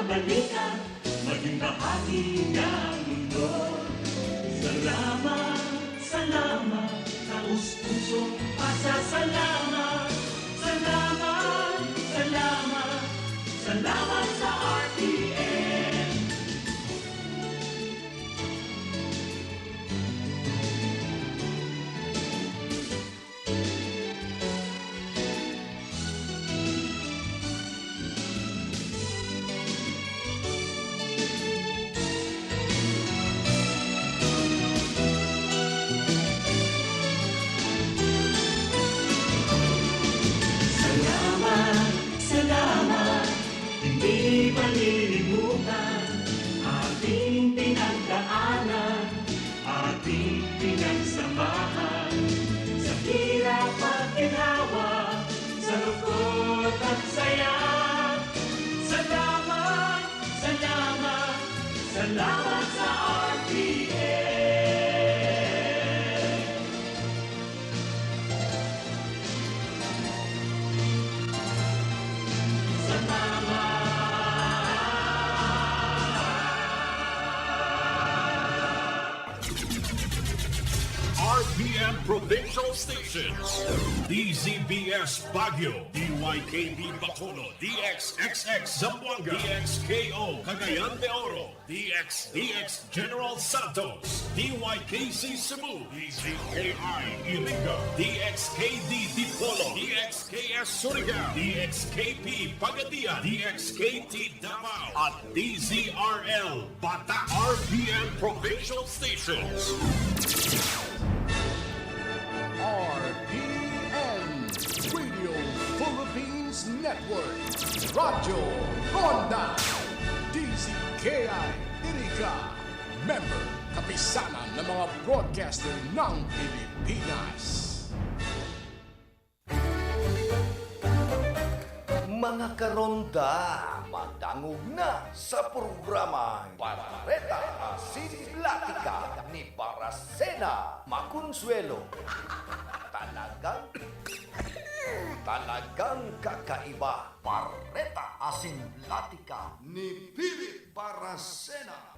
balikan, maging bahagi ng mundo. Salamat, salamat, taus-pusong pasasalamat. Salamat, salamat, salamat sa RTN. Salamat, salamat, hindi malilimutan ating pinagdaanan, ating pinagsamahan. Sa hirap at ginhawa, sa lungkot at saya. Salamat, salamat, salamat sa RTN. RPM Provincial Stations, DZBS Baguio, DYKB Bacolod, DXXX Zamboanga, DXKO Cagayan de Oro, DXDX General Santos, DYKC Cebu, DZKI Iliga, DXKD Dipolo, DXKS Surigao, DXKP Pagadian, DXKT Davao, at DZRL Bata. RPM Provincial Stations. RPN Radio Philippines Network, Radyo Ronda, DZKI Iriga, member kapisanan ng mga broadcaster ng Pilipinas. Mga karonda, madangog na sa programa Barreta Asinlatika ni Baracena Maconsuelo. Talagang kakaiba. Barreta Asinlatika ni Philip Baracena.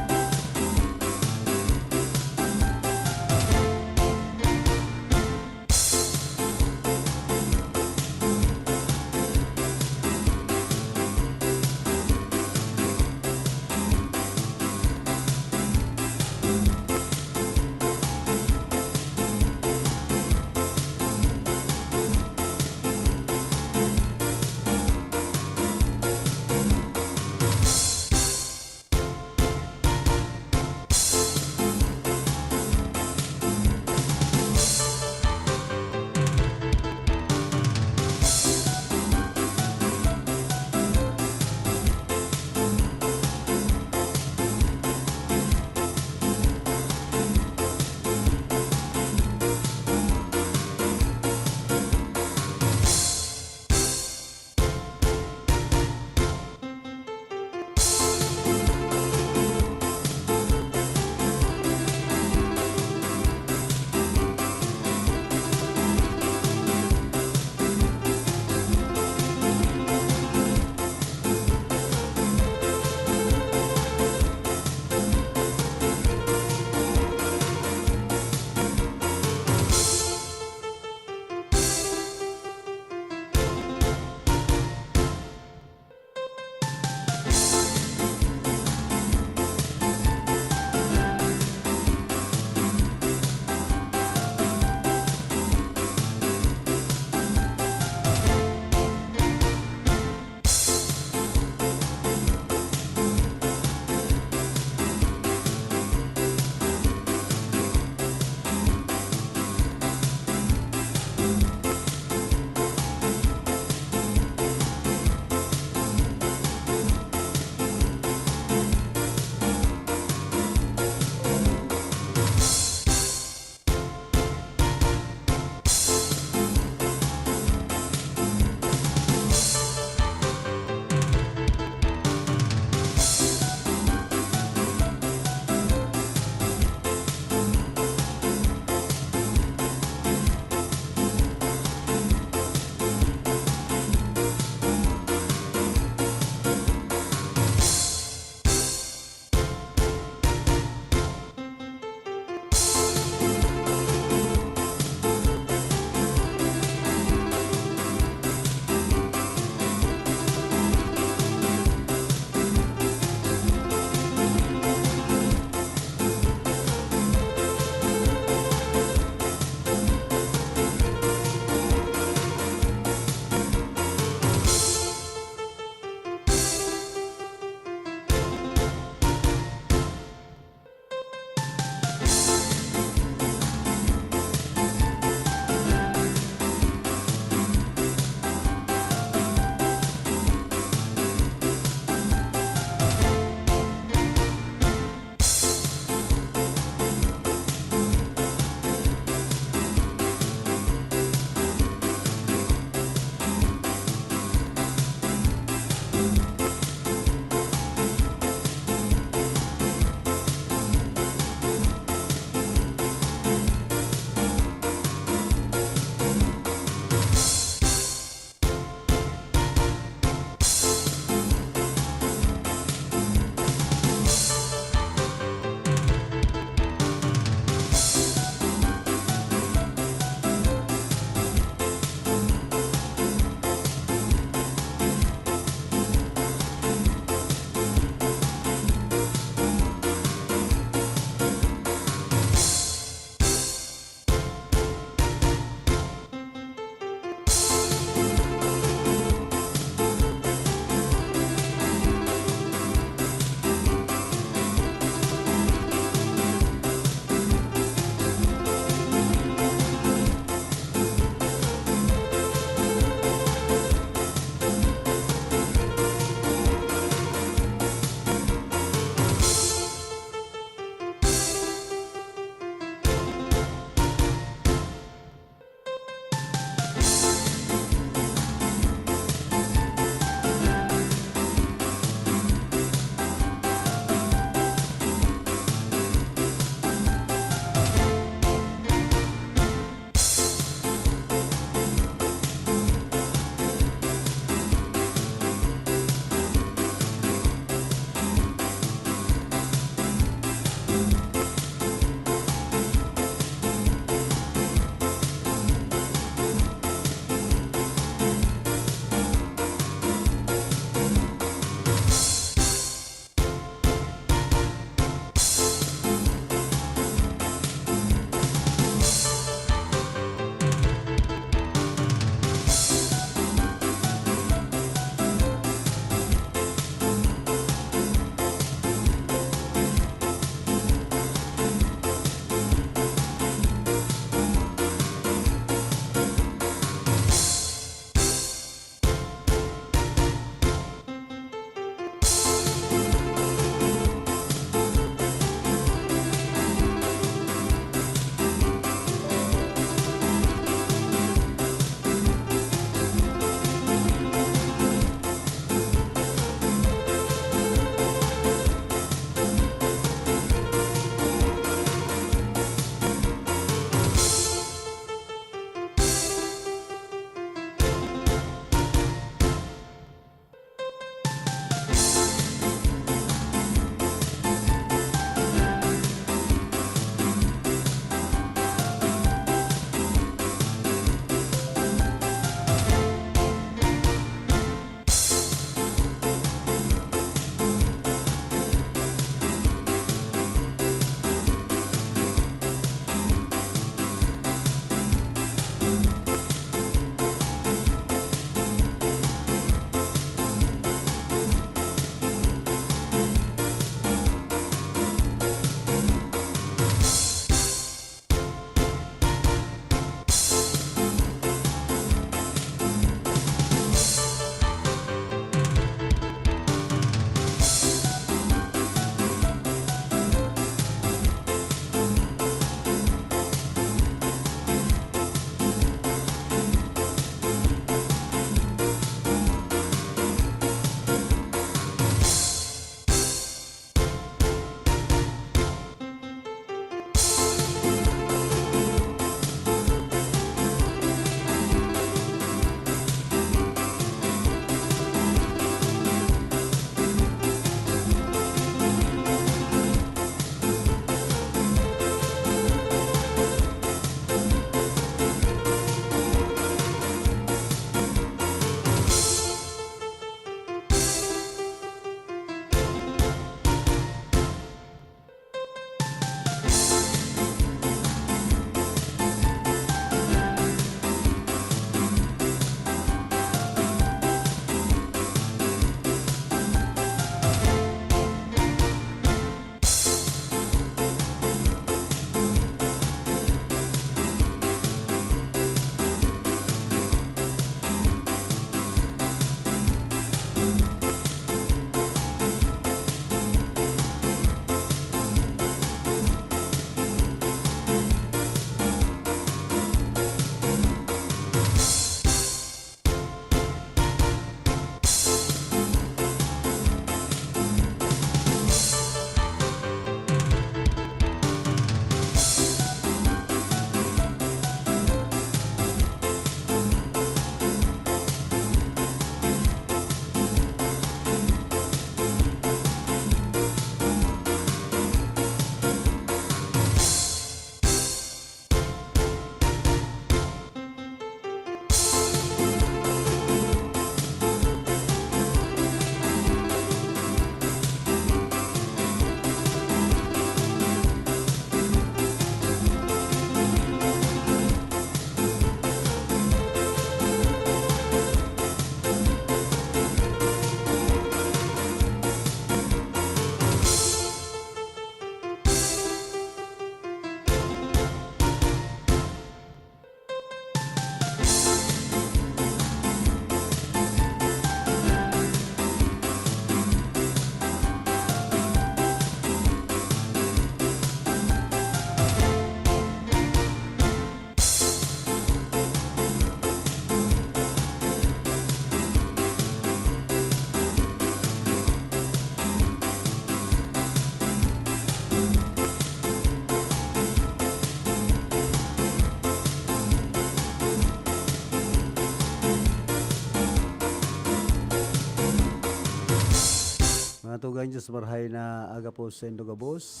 tugang Diyos marhay na aga po sa Indogabos.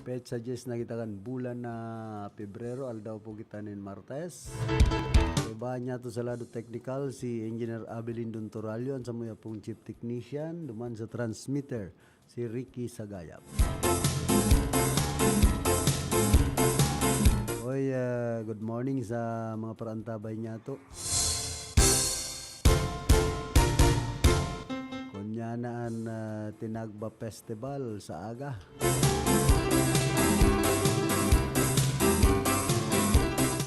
Pet suggest na kita kan bulan na Pebrero, aldaw po kita nin Martes. Iba niya to sa lado technical si Engineer Abelin Dontoralio, ang samuya pong Chief Technician, duman sa transmitter si Ricky Sagayap. Oy, good morning sa mga parantabay niya to. Kunyanaan Tinagba Festival sa aga.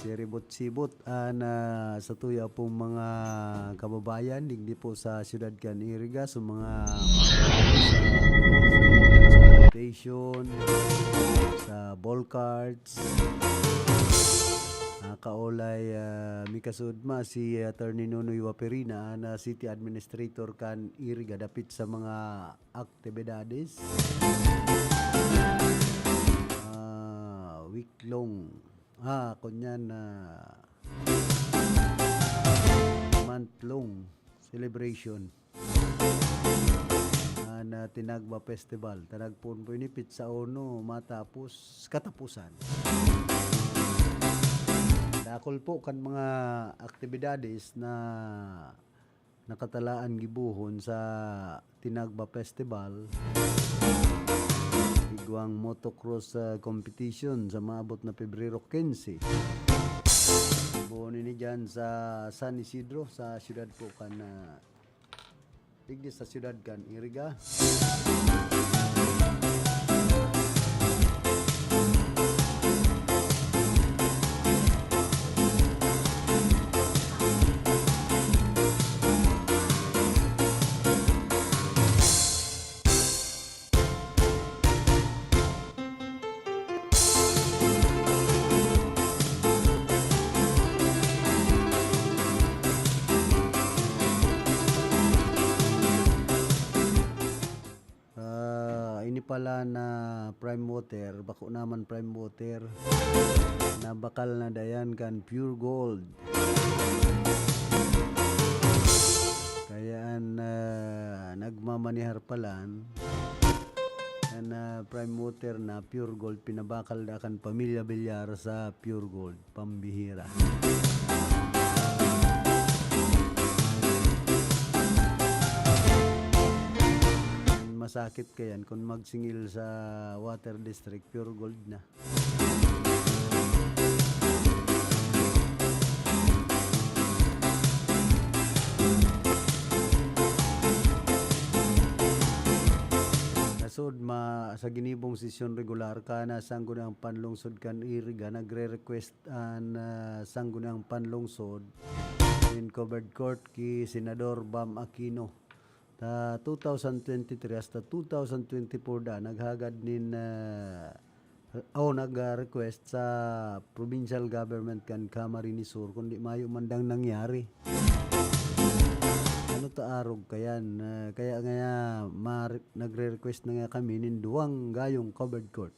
Siribot-sibot na sa tuya pong mga kababayan, digdi po sa siyudad kan Iriga, sa mga station, sa ball cards, kaolay mikasudma si Attorney Nunoy Waperina na City Administrator kan Iriga dapit sa mga aktibidades week long kunyan month long celebration na Tinagba Festival. Tanagpon po inipit sa ono matapos katapusan. Dakol po kan mga aktibidades na nakatalaan gibuhon sa Tinagba Festival. Igwang motocross competition sa maabot na Pebrero 15. Buhon ini dyan sa San Isidro sa siyudad po kan digdi sa siyudad kan Iriga. Pala na prime water, bako naman prime water na bakal na dayan kan pure gold. Kayaan nagmamanihar palan na prime water na pure gold pinabakal na kan pamilya Bilyar sa pure gold pambihira. Masakit kayan kung magsingil sa water district, pure gold na. Nasod sa ginibong sesyon regular ka na sanggo ng panlungsod kan Iriga nagre-request sanggo ng panlungsod in covered court ki Senador Bam Aquino. Ta 2023 hasta 2024 da naghagad nin nag-request sa provincial government kan Camarines Sur kundi mayo mandang nangyari. Ano ta arog kayan kaya nga nagre-request na nga kami nin duwang gayong covered court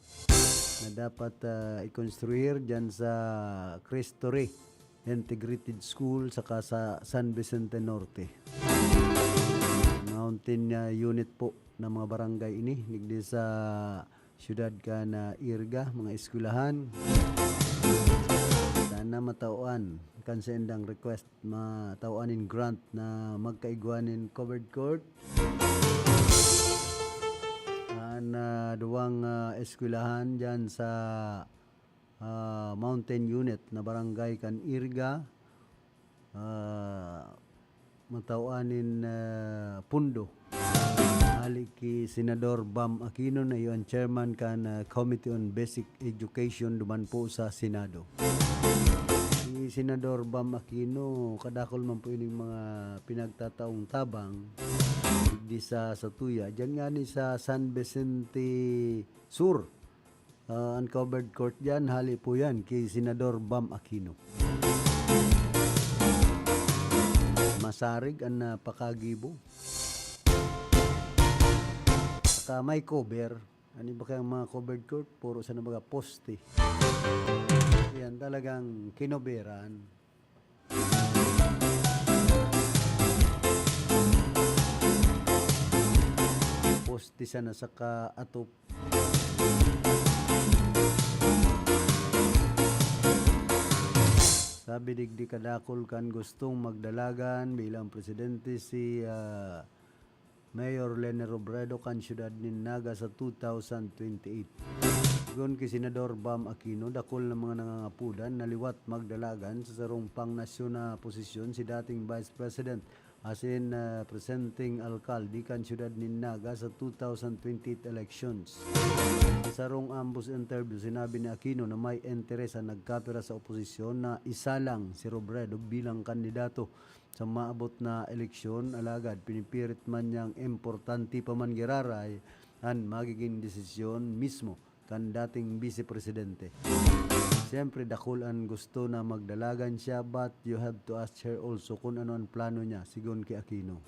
na dapat i-construir dyan sa Cristo Rey Integrated School saka sa San Vicente Norte. Mountain unit po ng mga barangay ini nigdi sa siyudad ka na Iriga, mga eskwelahan. Sana matauan kan sa endang request matauanin grant na magkaigwanin covered court na duwang eskwelahan dyan sa mountain unit na barangay kan Iriga. Matauanin pundo aliki Senador Bam Aquino na yung chairman kan Committee on Basic Education duman po sa Senado. Si Senador Bam Aquino kadakol man po ining mga pinagtataong tabang di sa Satuya dyan nga ni sa San Vicente Sur uncovered court dyan hali po yan kay Senador Bam Aquino. Masarig ang napakagibo. Saka may cover. Ano ba kayang mga covered court? Puro sa mga poste. Yan talagang kinoberan. poste siya na sa kaatop. Sabi digdi kadakol kan gustong magdalagan bilang presidente si Mayor Lene Robredo kan syudad nin Naga sa 2028. Gun kay Senador Bam Aquino, dakol ng mga nangangapudan naliwat magdalagan sa sarong pangnasyon na posisyon si dating Vice President as in presenting alkalde kan syudad nin Naga sa 2028 elections. Sa sarong ambos interview, sinabi ni Aquino na may interes ang nagkapira sa oposisyon na isalang si Robredo bilang kandidato sa maabot na eleksyon. Alagad, pinipirit man niyang importante pa man giraray ang magiging desisyon mismo kan dating Vice Presidente. Siyempre, dakol ang gusto na magdalagan siya, but you have to ask her also kung ano ang plano niya, sigon kay Aquino.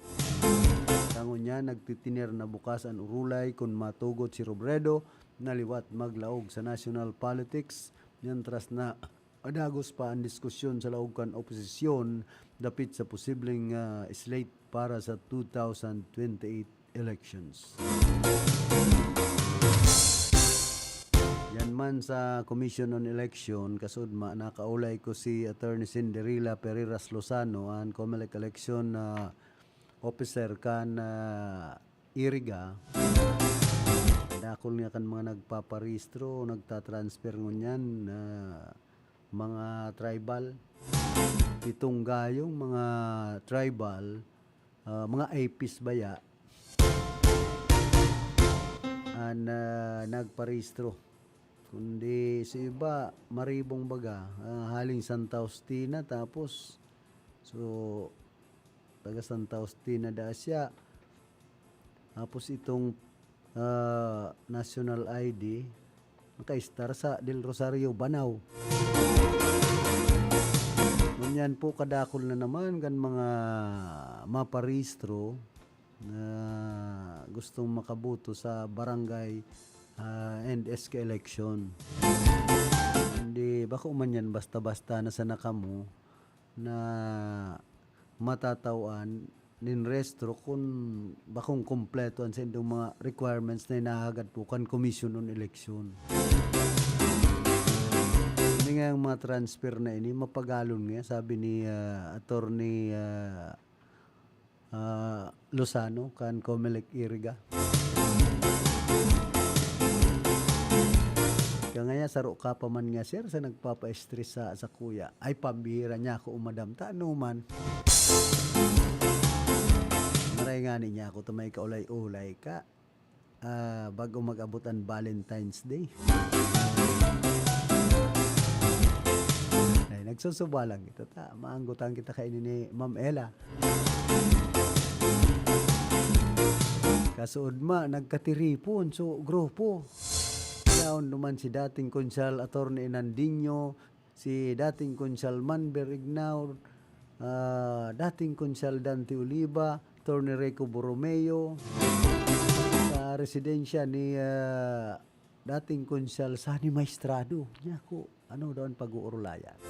Tangon niya, nagtitinir na bukas ang urulay kung matugot si Robredo, naliwat maglaog sa national politics, mientras na adagos pa ang diskusyon sa laog kan oposisyon dapit sa posibleng slate para sa 2028 elections. Yan man sa Commission on Election, kasudma nakaulay ko si Attorney Cinderella Pereiras Lozano, ang COMELEC election officer kan Iriga. Dakol nga kan mga nagpaparehistro, nagtatransfer ngunyan mga tribal. 7 gayong mga tribal, mga APs baya, nagparehistro. Kundi sa iba, maribong baga, haling Santa Faustina, tapos, so, taga Santa Faustina da siya. Tapos itong national ID, naka-star sa Del Rosario, Banao. Ngunyan po kadakol na naman kan mga maparehistro na gustong makabuto sa barangay and SK election. Hindi, bako man yan basta-basta na sa nakamo na matatawan nin restro kung bakong kompleto ang sa indong mga requirements na inahagad po kan Commission on Election. Hindi nga yung mga transfer na ini, mapagalon nga, sabi ni Attorney Lozano kan COMELEC Iriga. Kaya nga saro ka pa man nga sir sa nagpapa-stress sa kuya. Ay pambihira niya ako umadam. Taano man. Maray nga niya ako tumay kaulay-ulay ka. Bago mag-abot ang Valentine's Day. Ay, nagsusubalang kita ta. Maanggutan kita kainin ni Ma'am Ella. Kasuod ma, nagkatiripon so grupo. Yaon naman si dating Konsal Attorney Nandinho, si dating Konsal Manber Ignaur, dating Konsal Dante Oliva, Attorney Rico Borromeo, sa residensya ni dating Konsal Sani Maestrado. Niya ko, ano daw ang pag-uurulayan.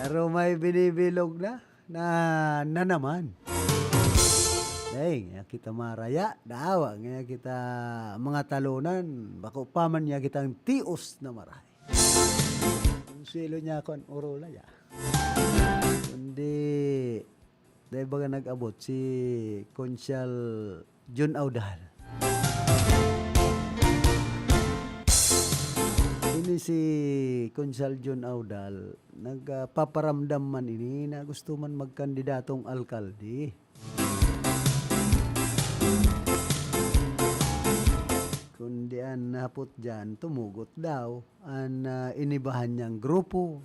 Pero may binibilog na naman. Ay, nga kita maraya, daawa, nga kita mga talunan, bako paman niya kitang tios na maray. Ang silo niya ako ang urulaya. Kundi, dahil baga nag-abot si Consyal Jun Audal. Ini si Consyal Jun Audal, nagpaparamdam man ini na gusto man magkandidatong alkalde. Kundi ang napot dyan, tumugot daw ang inibahan niyang grupo.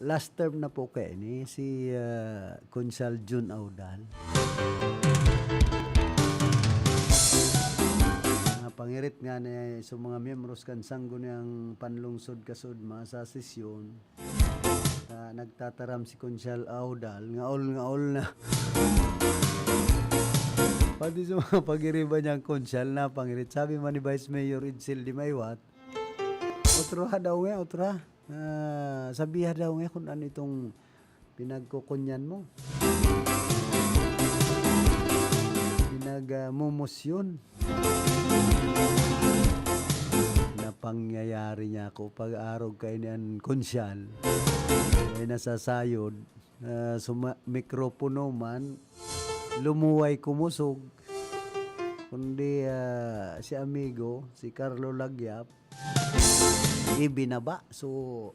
Last term na po kayo ni si Consyal Jun Audal. Pangirit nga na sa mga miyembros kan sanggo niyang panlungsod kasud sa sesyon. Nagtataram si Consyal Audal, ngaol na. Pati sa mga pag-iriba niyang Consyal na pangirit. Sabi man ni Vice Mayor Idsel Di Maywat, utroha daw nga, utroha. Sabihan daw nga kung ano itong pinagkukunyan mo. Pinagmumosyon. Na pangyayari niya ako pag-arog kay niyan konsyal. Ay nasasayod. Mikropono man lumuway kumusog. Kundi si amigo, si Carlo Lagyap, ibinaba. So,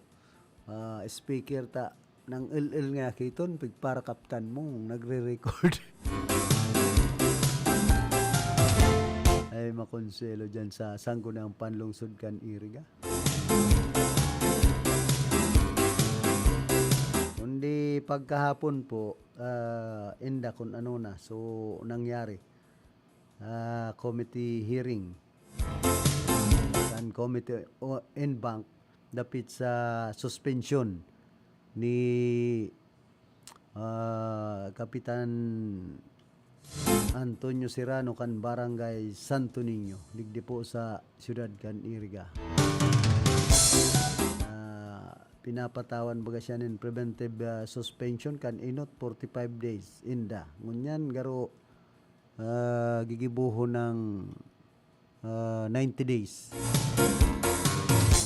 speaker ta ng il nga kiton, para kaptan mo, nagre-record. Ay makonselo dyan sa sangko ng panlungsod kan Iriga. Kundi pagkahapon po, inda kung ano na, so nangyari. Committee hearing and committee in bank dapit sa suspension ni Kapitan Antonio Serrano kan Barangay Santo Niño digdi po sa siyudad kan Iriga. Pinapatawan baga siya ng preventive suspension kan inot 45 days inda ngunyan garo gigibuho ng 90 days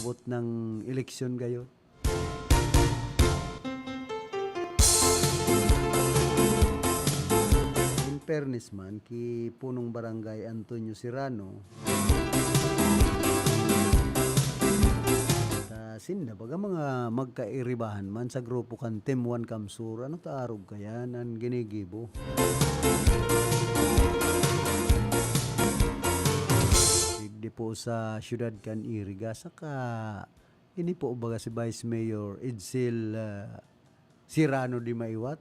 abot ng eleksyon gayon. In fairness man ki punong barangay Antonio Serrano sinda baga mga magkairibahan man sa grupo kan Team 1 Kamsur ano taarog kaya nan ginigibo. Digdi po sa siyudad kan Iriga saka ini po baga si Vice Mayor Edsel Serrano di maiwat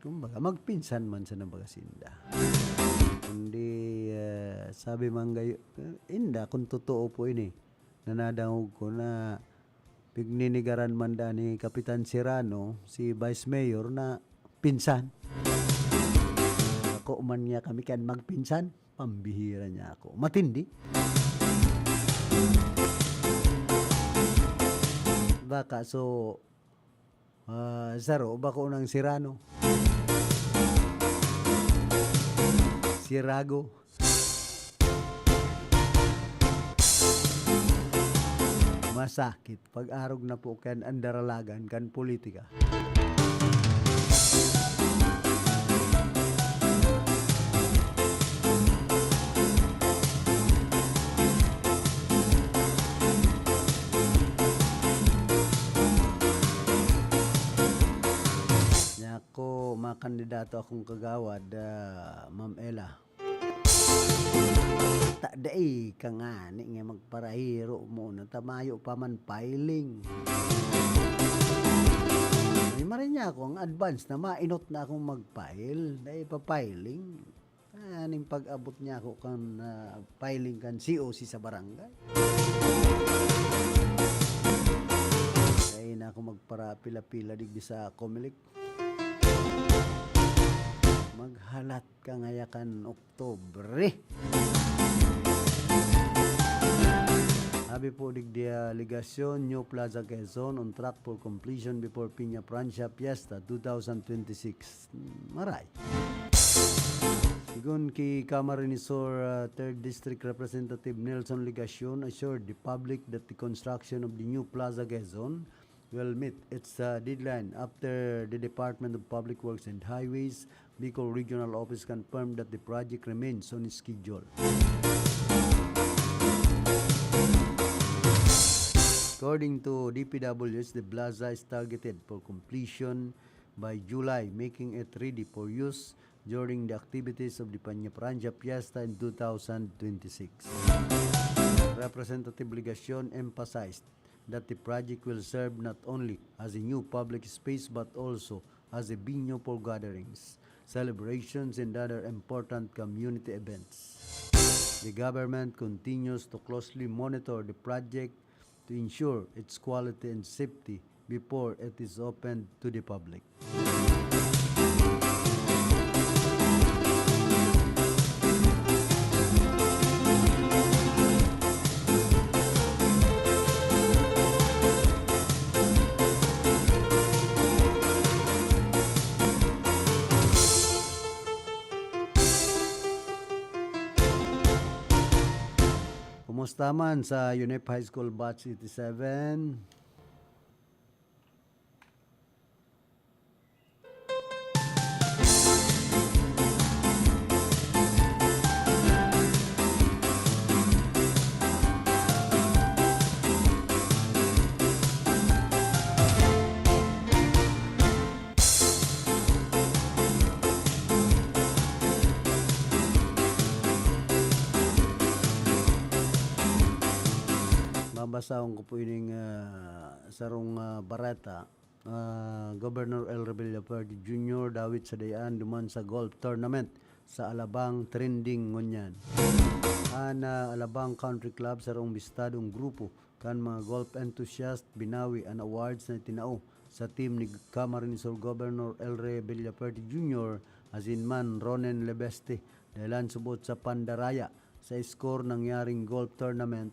kumbaga magpinsan man sa nabaga sinda. Kundi sabi man gayo inda kung totoo po ini nanadangog ko na pigninigaran man da ni Kapitan Serrano si Vice Mayor na pinsan. Ako man niya kami kan magpinsan, pambihira niya ako. Matindi. Baka so Zaro bako ng Serrano. Sirago. Masakit pag-arog na po kan andaralagan kan politika. Ako makandidato akong kagawad Ma'am Ella. Tak dai ka nga ni nga magparahiro mo na tamayo pa man filing. Ay marin niya ako ang advance na mainot na akong mag-file. Dahil pa-filing. Aning pag-abot niya ako kan filing kan COC sa barangay. Dahil na ako magpara pila-pila digdi sa Comelec. Maghalat ka ngayakan Oktobre. Sabi po digdi aligasyon, New Plaza Quezon on track for completion before Piña Francia Fiesta 2026. Maray. Sigun ki Camarinesor 3rd District Representative Nelson Ligacion assured the public that the construction of the New Plaza Quezon will meet its deadline after the Department of Public Works and Highways Bicol Regional Office confirmed that the project remains on schedule. According to DPWH, the plaza is targeted for completion by July, making it ready for use during the activities of the Piña Francia Fiesta in 2026. Representative Ligacion emphasized that the project will serve not only as a new public space but also as a venue for gatherings, celebrations, and other important community events. The government continues to closely monitor the project to ensure its quality and safety before it is opened to the public. Kumusta man sa UNEP High School Batch 87? Mabasahon ko po ining sarong barata. Governor El Rebilla Verde Jr. Dawit sa dayan duman sa golf tournament sa Alabang trending ngunyan. Alabang Country Club sarong bistadong grupo kan mga golf enthusiast binawi ang awards na tinao sa team ni Camarines Sur Governor El Rebilla Verde Jr. asin man Ronen Lebeste dahilan subot sa pandaraya sa score nangyaring golf tournament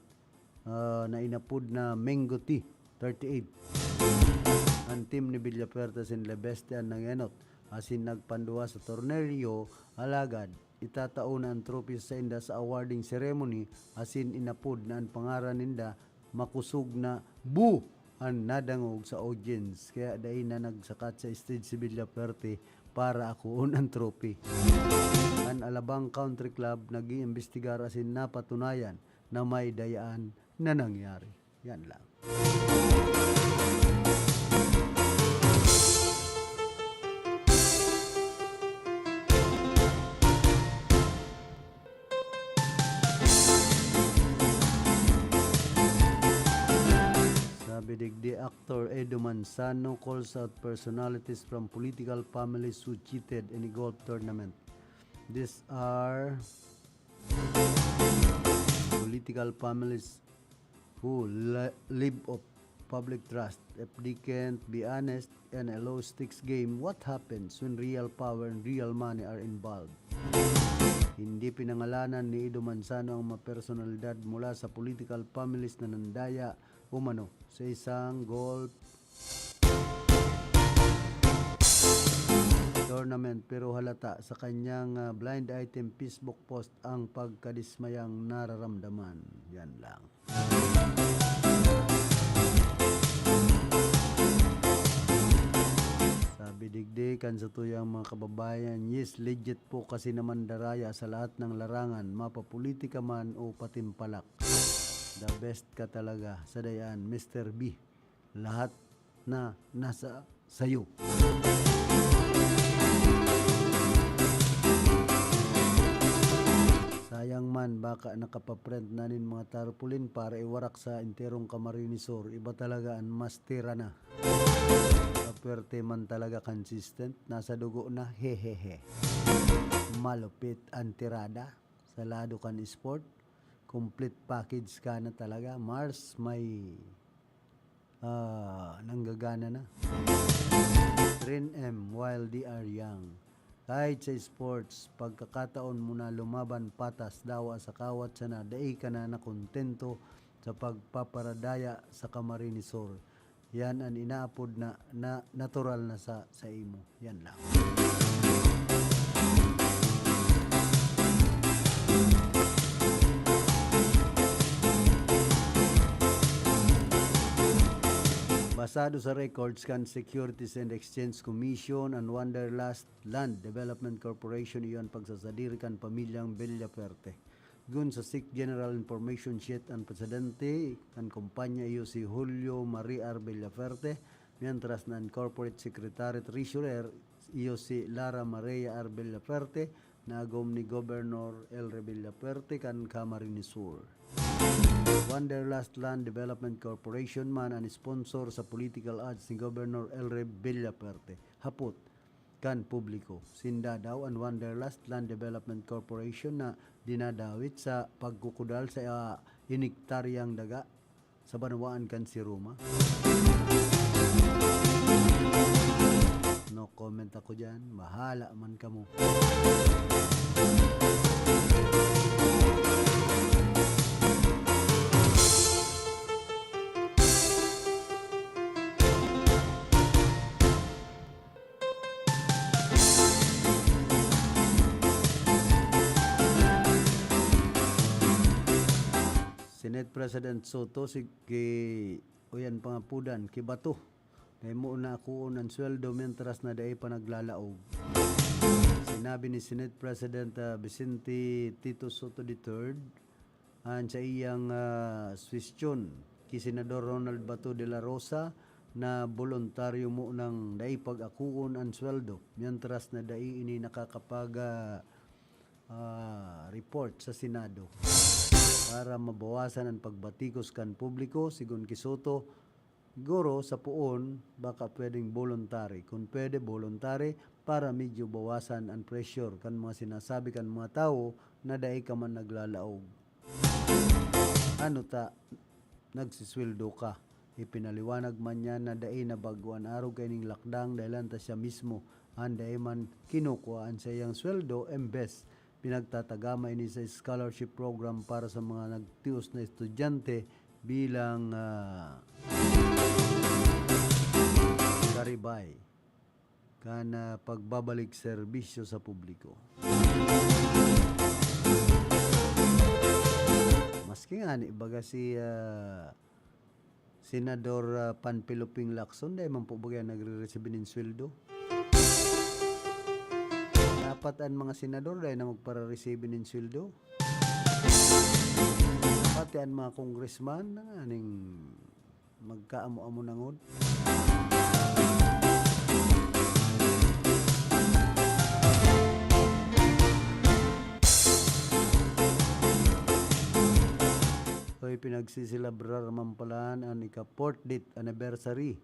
na inapud na Mengoti 38. Ang team ni Villapuerta sin Lebeste ang nangenot asin nagpanduwa sa torneo alagad itatao na ang trophy sa inda sa awarding ceremony asin inapud na ang pangaran ninda makusog na bu ang nadangog sa audience kaya dahil na nagsakat sa stage si Villapuerte para akuon ang trophy. Ang Alabang Country Club nag-iimbestigar asin napatunayan na may dayaan na nangyari. Yan lang. Sabi digdi actor Edo Manzano calls out personalities from political families who cheated in a golf tournament. These are political families who live of public trust. If they can't be honest in a low stakes game, what happens when real power and real money are involved? Hindi pinangalanan ni Edo Manzano ang mga personalidad mula sa political families na nandaya umano sa isang golf tournament pero halata sa kanyang blind item Facebook post ang pagkadismayang nararamdaman. Yan lang. Sabi digdi kan sa tuyang mga kababayan, yes, legit po kasi naman daraya sa lahat ng larangan, mapapolitika man o patimpalak. The best ka talaga sa dayan, Mr. B. Lahat na nasa sayo. Sayang man baka nakapaprint na nin mga tarpaulin para iwarak sa interong Camarines Sur. Iba talaga ang mas tira na. Kapwerte man talaga consistent. Nasa dugo na hehehe. Malupit ang tirada. Salado kan sport. Complete package ka na talaga. Mars may nanggagana na. Train M while they are young. Kahit sa sports, pagkakataon mo na lumaban patas dawa sa kawat sana, daig ka na nakontento sa pagpaparadaya sa Camarines Sur. Yan ang inaapod na natural na sa imo. Yan lang. Basado sa records kan Securities and Exchange Commission and Wanderlust Land Development Corporation iyon pagsasadir kan pamilyang Villapuerte. Gun sa SIC General Information Sheet ang presidente kan kumpanya iyo si Julio Maria Villapuerte, mientras na Corporate Secretary Treasurer iyo si Lara Maria Villapuerte na agom ni Governor El Villapuerte kan Camarines Sur. Wanderlust Land Development Corporation man ang sponsor sa political ads ni Governor El Villapuerte. Hapot kan publiko. Sinda daw ang Wanderlust Land Development Corporation na dinadawit sa pagkukudal sa iniktaryang daga sa Banawaan kan si Roma. No comment ako dyan. Bahala man kamo. Senate President Soto uyan pangapudan kay Bato. Kay mo na ako ng sweldo mientras na day pa naglalaog. Sinabi ni Senate President Vicente Tito Soto III sa iyang suwestyon kay Senador Ronald Bato de la Rosa na voluntaryo mo nang day pag-akuon ang sweldo mientras na day ini nakakapag report sa Senado para mabawasan ang pagbatikos kan publiko. Sigon kay Soto, siguro sa puon baka pwedeng voluntary. Kung pwede voluntary para medyo bawasan ang pressure kan mga sinasabi kan mga tao na dahi ka man naglalaog. Ano ta, nagsisweldo ka. Ipinaliwanag man niya na dahi na baguan araw kaining lakdang dahil ta siya mismo ang dahi man kinukuhaan sa iyang sweldo embes pinagtatagama ini sa scholarship program para sa mga nagtios na estudyante bilang karibay kana pagbabalik serbisyo sa publiko. Maski nga ni baga si Senador Panpiloping Lacson dahil man po bagay nagre-receive ng sweldo. Dapat ang mga senador dahil na magpara-receive ng sweldo. Pati ang mga congressman na aning magkaamo-amo nangod. Pinagsisilabrar mampalaan ang ika-40th anniversary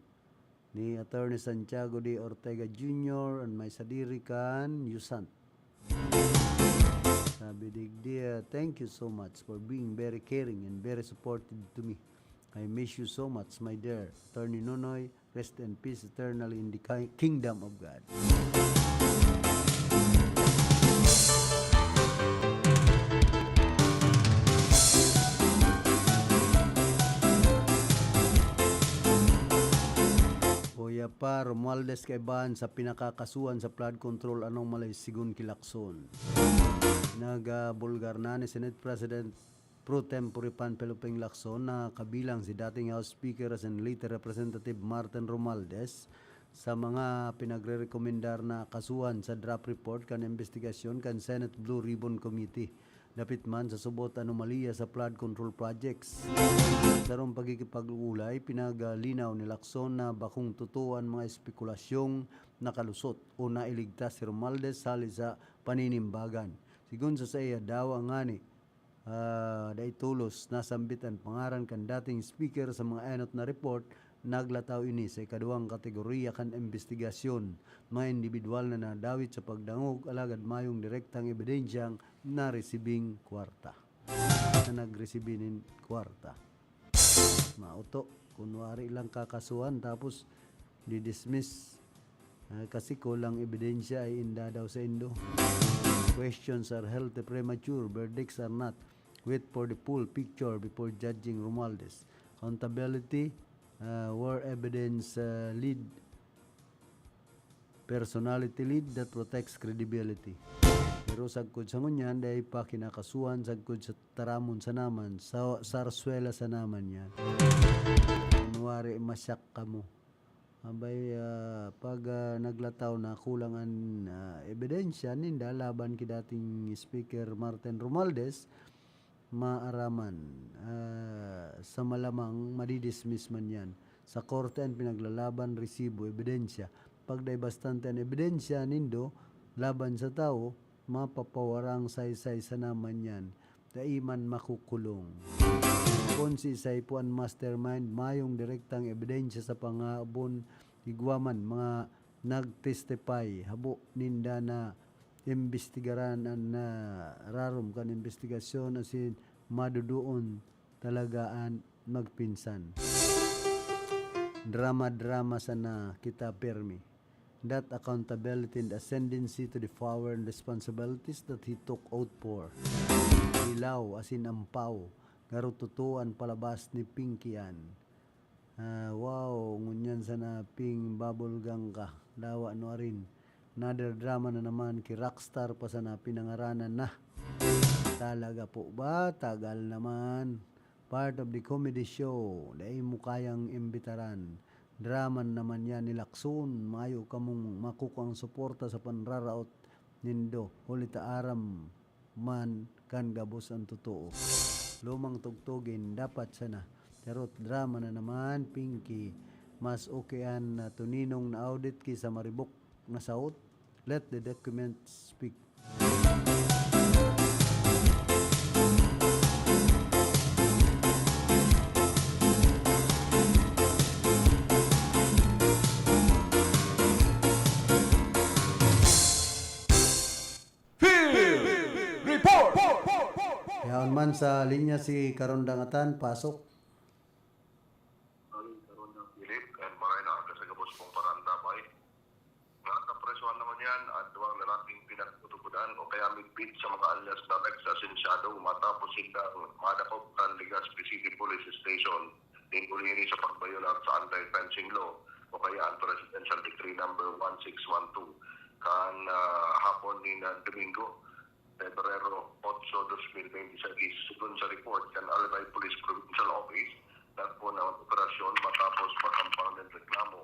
ni Attorney Santiago de Ortega Jr. and may sadiri kan Yusant. Sabi digdi, thank you so much for being very caring and very supportive to me. I miss you so much, my dear Attorney Nonoy. Rest in peace eternally in the kingdom of God. Pa Romualdez Kaiban sa pinakakasuhan sa flood control anong malay sigun kilakson. Nagbulgar na ni Senate President Pro Tempore Panpiloping Lacson na kabilang si dating House Speaker and later Representative Martin Romualdez sa mga pinagre-rekomendar na kasuhan sa draft report kan investigasyon kan Senate Blue Ribbon Committee. Dapit man sa subot anomalya sa flood control projects. Sa rong pagkikipag-ulay, pinagalinaw ni Lacson na bakong tutuan mga espekulasyong nakalusot o nailigtas si Romualdez sali sa paninimbagan. Sigun sa iya daw ang ngani, daitulos nasambit ang pangaran kan dating speaker sa mga enot na report, naglataw ini sa ikaduhang kategorya kan investigasyon. Mga individual na nadawit sa pagdangog alagad mayong direktang ebidensyang na-resibing kwarta. Na nag-resibinin kwarta. Mauto, kunwari lang kakasuhan tapos di-dismiss kasi kulang ebidensya ay inda daw sa Indo. Questions are held premature, verdicts are not. Wait for the full picture before judging Romualdez. Accountability where evidence lead, personality lead that protects credibility. Pero sagkod sa ngunyan, dahil pa kinakasuhan, sagkod sa taramon sa naman, sa sarswela sa naman yan. Kunwari, masyak ka mo. Abay, pag naglataw na kulangan ebidensya, ninda laban ki dating Speaker Martin Romualdez, maaraman sa malamang madidismiss man yan. Sa korte ang pinaglalaban, resibo, ebidensya. Pag day bastante ang ebidensya nindo, laban sa tao, mapapawarang saysay sa naman yan. Daiman makukulong. Kung si isay po ang mastermind, mayong direktang ebidensya sa pangabon, igwaman, mga nagtestify, habo ninda na imbestigaran na rarom kan investigasyon asin maduduon talagaan magpinsan. Drama sana kita permi. That accountability and ascendancy to the power and responsibilities that he took oath for. Ilaw asin ampaw, garututuan palabas ni Pinkian. Wow, ngunyan sana ping babulgang ka, dawa no rin. Another drama na naman kay Rockstar pa sana pinangaranan na. Talaga po ba? Tagal naman. part of the comedy show. Dahil mo kayang imbitaran. Drama naman yan ni Lakson. Mayo ka mong makukang suporta sa panraraot nindo. Hulita aram man kan gabos ang totoo. Lumang tugtugin dapat sana. Pero drama na naman, Pinky. Mas okayan na tuninong na audit kaysa maribok na saot. Let the documents speak. Yaon man sa linya si Karondangatan, pasok. Karon ng Philip and mga inaagad sa gabos pong parandabay. Nga kapresuhan naman yan at duwang lalaking pinagtutugudan o kaya midbit sa mga alias na nagsasensyado matapos sila madakop kan Legazpi City Police Station din uli sa pagbayolat sa anti-fencing law o kaya ang Presidential Decree number 1612 kan hapon ni na Domingo Febrero 8, 2026 sugun sa report kan Albay Police Provincial Office nagpo na operasyon matapos makampang ng reklamo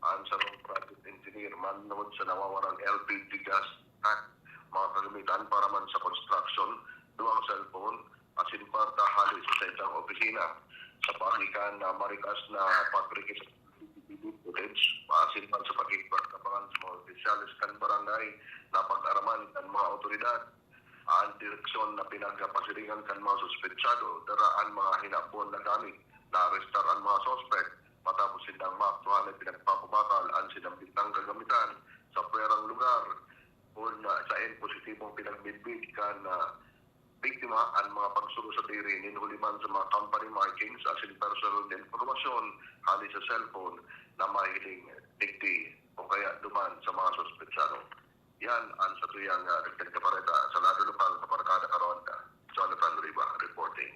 ang sarong project engineer manood sa nawawarang LPG gas at mga kagamitan para man sa construction, duwang cellphone, asin parta halis sa isang opisina sa pagikan na marikas na pabrikis footage, asin man sa pagkikpagkapangan sa mga opisyalis kan barangay na pag-araman kan mga otoridad ang direksyon na pinagkapasiringan kan mga suspetsado daraan mga hinapon na gamit na arestar ang mga sospek matapos silang maaktuhan at pinagpapabakal ang sinambitang kagamitan sa pwerang lugar o na sa positibong pinagbibig kan biktima ang mga pagsuro sa diri ninhuliman sa mga company markings as in personal na informasyon hali sa cellphone na mahiling digdi o kaya duman sa mga suspetsado. Yan ang sa tuyang Dagdag Kapareta sa lado lokal sa Barkada Karonda. Jonathan Riva reporting.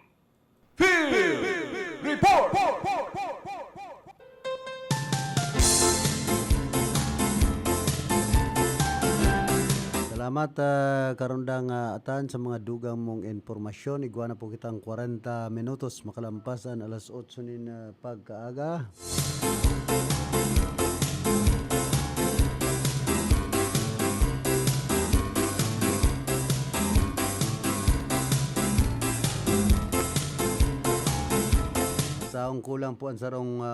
Salamat Karondang Atan sa mga dugang mong informasyon. Igwa na po kitang 40 minutos makalampasan alas 8 nin pagkaaga. Saong kulang po ang sarong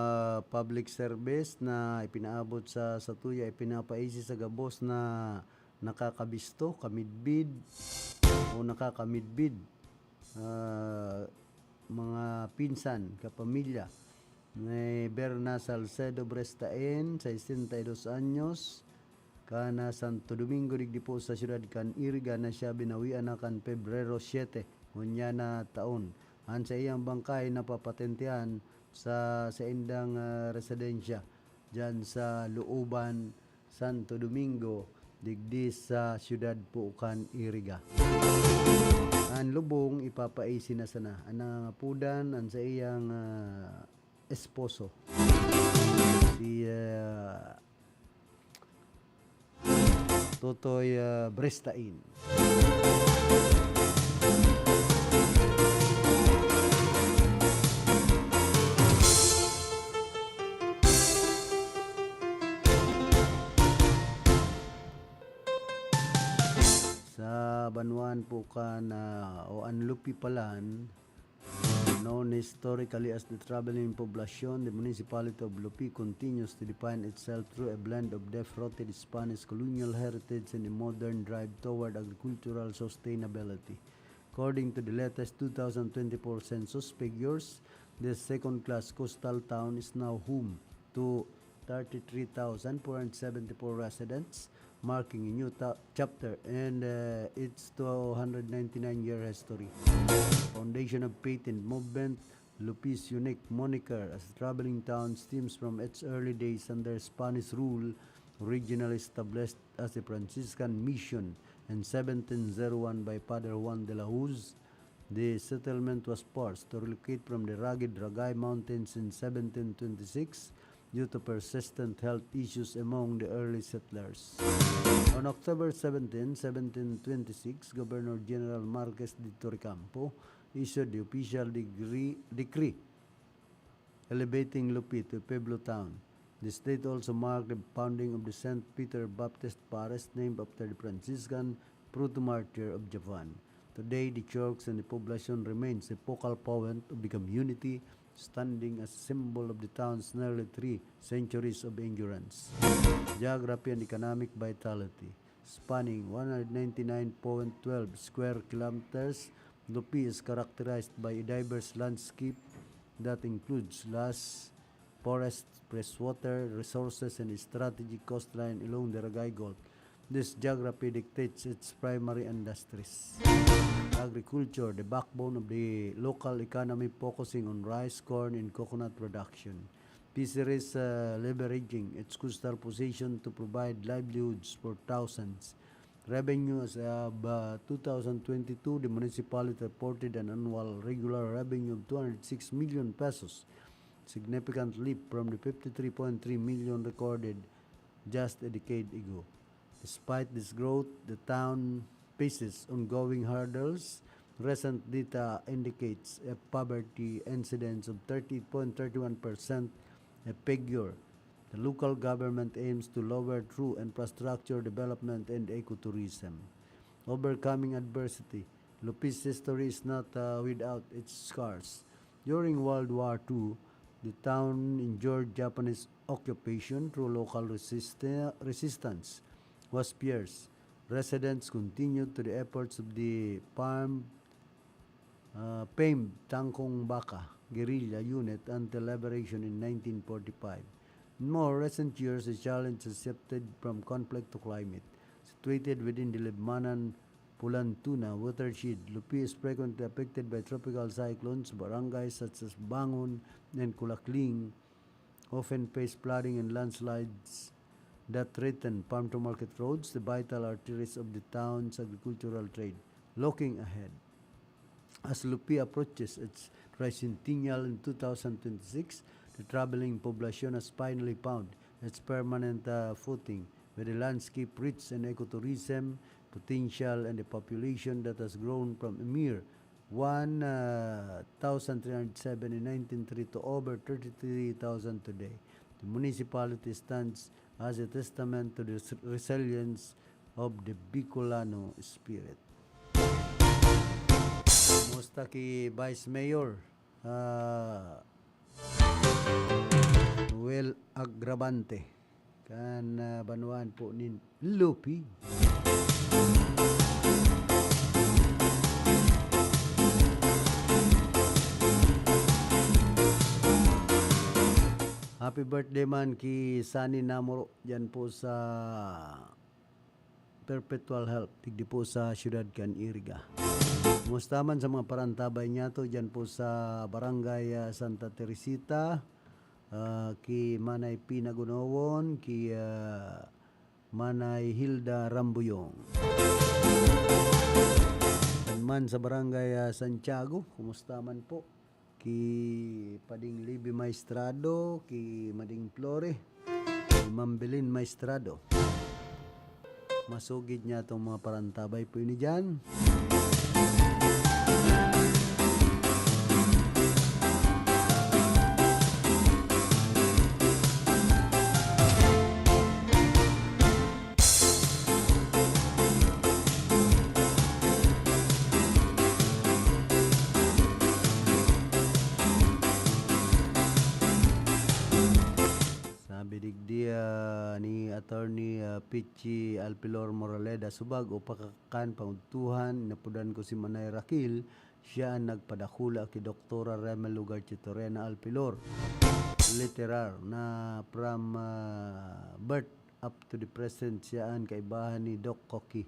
public service na ipinaabot sa tuya, ipinapaisi sa gabos na nakakabisto, kamidbid o nakakamidbid mga pinsan, kapamilya ni Berna Salcedo Brestain, 62 anyos, kana Santo Domingo digdi po sa siyudad kan Iriga na siya binawian na kan Pebrero 7 ngunya na taon. Ang sa iyang bangkay napapatentehan sa indang residensya dyan sa Looban, Santo Domingo, digdi sa siyudad Puukan, Iriga. Ang lubong ipapaisi na sana. Ang nangapudan ang sa iyang esposo. Si Totoy Brestain. Sa Banwan po ka na o Anlupi Palan, known historically as the traveling population, the municipality of Lupi continues to define itself through a blend of deep-rooted Spanish colonial heritage and a modern drive toward agricultural sustainability. According to the latest 2024 census figures, this second-class coastal town is now home to 33,474 residents, marking a new chapter in its 299-year history. Foundation of faith and movement, Lupi's unique moniker as a traveling town stems from its early days under Spanish rule, originally established as a Franciscan mission in 1701 by Father Juan de la Hoz. The settlement was forced to relocate from the rugged Ragay Mountains in 1726 due to persistent health issues among the early settlers. On October 17, 1726, Governor General Marquez de Torrecampo issued the official decree elevating Lupi to Pueblo town. This date also marked the founding of the St. Peter Baptist Parish, named after the Franciscan proto-martyr of Japan. Today, the church and the population remains a focal point of the community, standing as a symbol of the town's nearly 3 centuries of endurance, geography, and economic vitality. Spanning 199.12 square kilometers, Lupi is characterized by a diverse landscape that includes lush forests, freshwater resources, and a strategic coastline along the Ragay Gulf. This geography dictates its primary industries. Agriculture, the backbone of the local economy, focusing on rice, corn, and coconut production. Fisheries, leveraging its coastal position to provide livelihoods for thousands. Revenue as of 2022, the municipality reported an annual regular revenue of 206 million pesos, significant leap from the 53.3 million recorded just a decade ago. Despite this growth, the town faces ongoing hurdles. Recent data indicates a poverty incidence of 30.31%, a figure the local government aims to lower through infrastructure development and ecotourism. Overcoming adversity, Lupi's history is not without its scars. During World War II, the town endured Japanese occupation through local resistance was fierce. Residents continued to the efforts of the famed Tangkong Baka guerrilla unit until liberation in 1945. In more recent years, the challenge has shifted from conflict to climate. Situated within the Lebanon-Pulantuna watershed, Lupi is frequently affected by tropical cyclones. Barangays such as Bangon and Kulakling often face flooding and landslides that threaten farm-to-market roads, the vital arteries of the town's agricultural trade. Looking ahead, as Lupi approaches its tricentennial in 2026, the traveling population has finally found its permanent footing, with a landscape rich in ecotourism potential and a population that has grown from a mere 1,307 in 1903 to over 33,000 today. The municipality stands as a testament to the resilience of the Bicolano spirit. Kumusta ki Vice Mayor Noel Agravante kan banuan po ni Lupi. Happy birthday man ki Sunny Namoro dyan po sa Perpetual Health, tigdi po sa Syudad Can Iriga. Kumusta man sa mga parantabay niya to dyan po sa Barangay Santa Teresita, ki Manay Pinagunawon, ki Manay Hilda Rambuyong. Dan man sa Barangay Santiago, kumusta man po? Ki Pading Libby Maestrado, ki Mading Flore, ki Mambelin Maestrado. Masugid niya itong mga parantabay po ini dyan. Ni Attorney Pichi Alpilor Moraleda subag o pakakan panguntuhan napudan ko si Manay Rakil, siya ang nagpadakula kay Doktora Remel Lugarchi Torena Alpilor, literar na from birth up to the present siya ang kaibahan ni Doc Koki.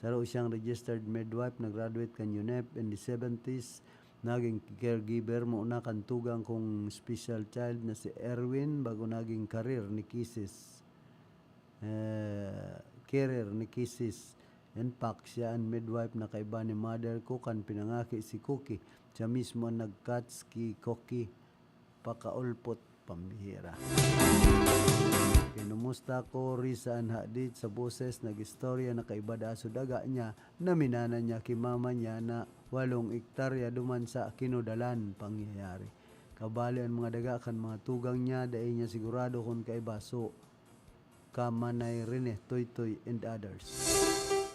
Saro siyang registered midwife, nag-graduate kan UNEP in the 70s. Naging caregiver mo na kantugang kong special child na si Erwin bago naging career ni Kisses. Career ni Kisses. In fact, siya ang midwife na kaiba ni mother ko kan pinangaki si Cookie. Siya mismo ang nag-cuts ki Cookie. Pakaulpot pambihira. Kinumusta ko Risa ang hadid sa boses nag-istorya na kaibada so daga niya na minana niya kay mama niya na 8 hektarya duman sa kinudalan pangyayari. Kabali ang mga daga kan mga tugang niya, dahil niya sigurado kung kaibaso, Kamanay Rene, Toy and others.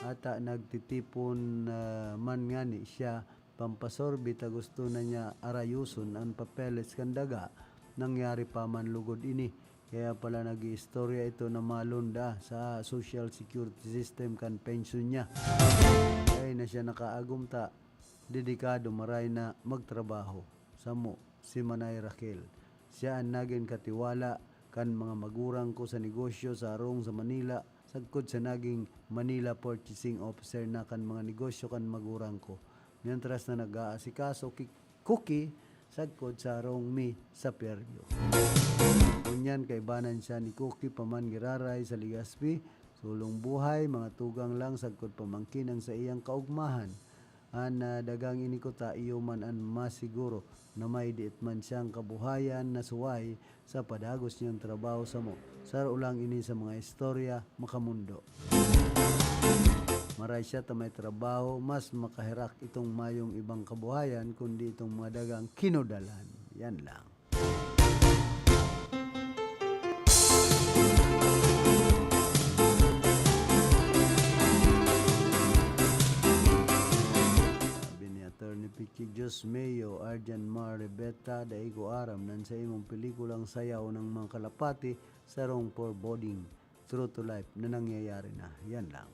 Ata nagtitipon man nga ni siya pampasorbit, gusto na niya arayuson ang papeles kan daga, nangyari pa man lugod ini. Kaya pala nag-istorya ito na malunda sa social security system kan pension niya. Kaya na siya nakaagumta, dedikado maray na magtrabaho. Samo, si Manay Raquel. Siya ang naging katiwala kan mga magurang ko sa negosyo sa Arong sa Manila, sagkod sa naging Manila Purchasing Officer na kan mga negosyo kan magurang ko. Mientras na nag-aasikaso Cookie, sagkod sa Arong Mi sa Peryo. Kunyan kay banan siya ni Cookie paman giraray sa Ligaspi, sulong buhay, mga tugang lang sagkod pamangkin ang sa iyang kaugmahan. Dagang ini ko ta iyo man an masiguro na may diit man siyang kabuhayan na suway sa padagos niyang trabaho sa mo. Sar ulang ini sa mga istorya makamundo. Maray siya ta may trabaho, mas makahirak itong mayong ibang kabuhayan kundi itong mga dagang kinudalan. Yan lang. Attorney Pichi Diyos Mayo, Arjan Mar Rebeta, daigo aram nan sa imong pelikulang sayaw ng mga kalapati sa wrong foreboding, true to life na nangyayari na. Yan lang.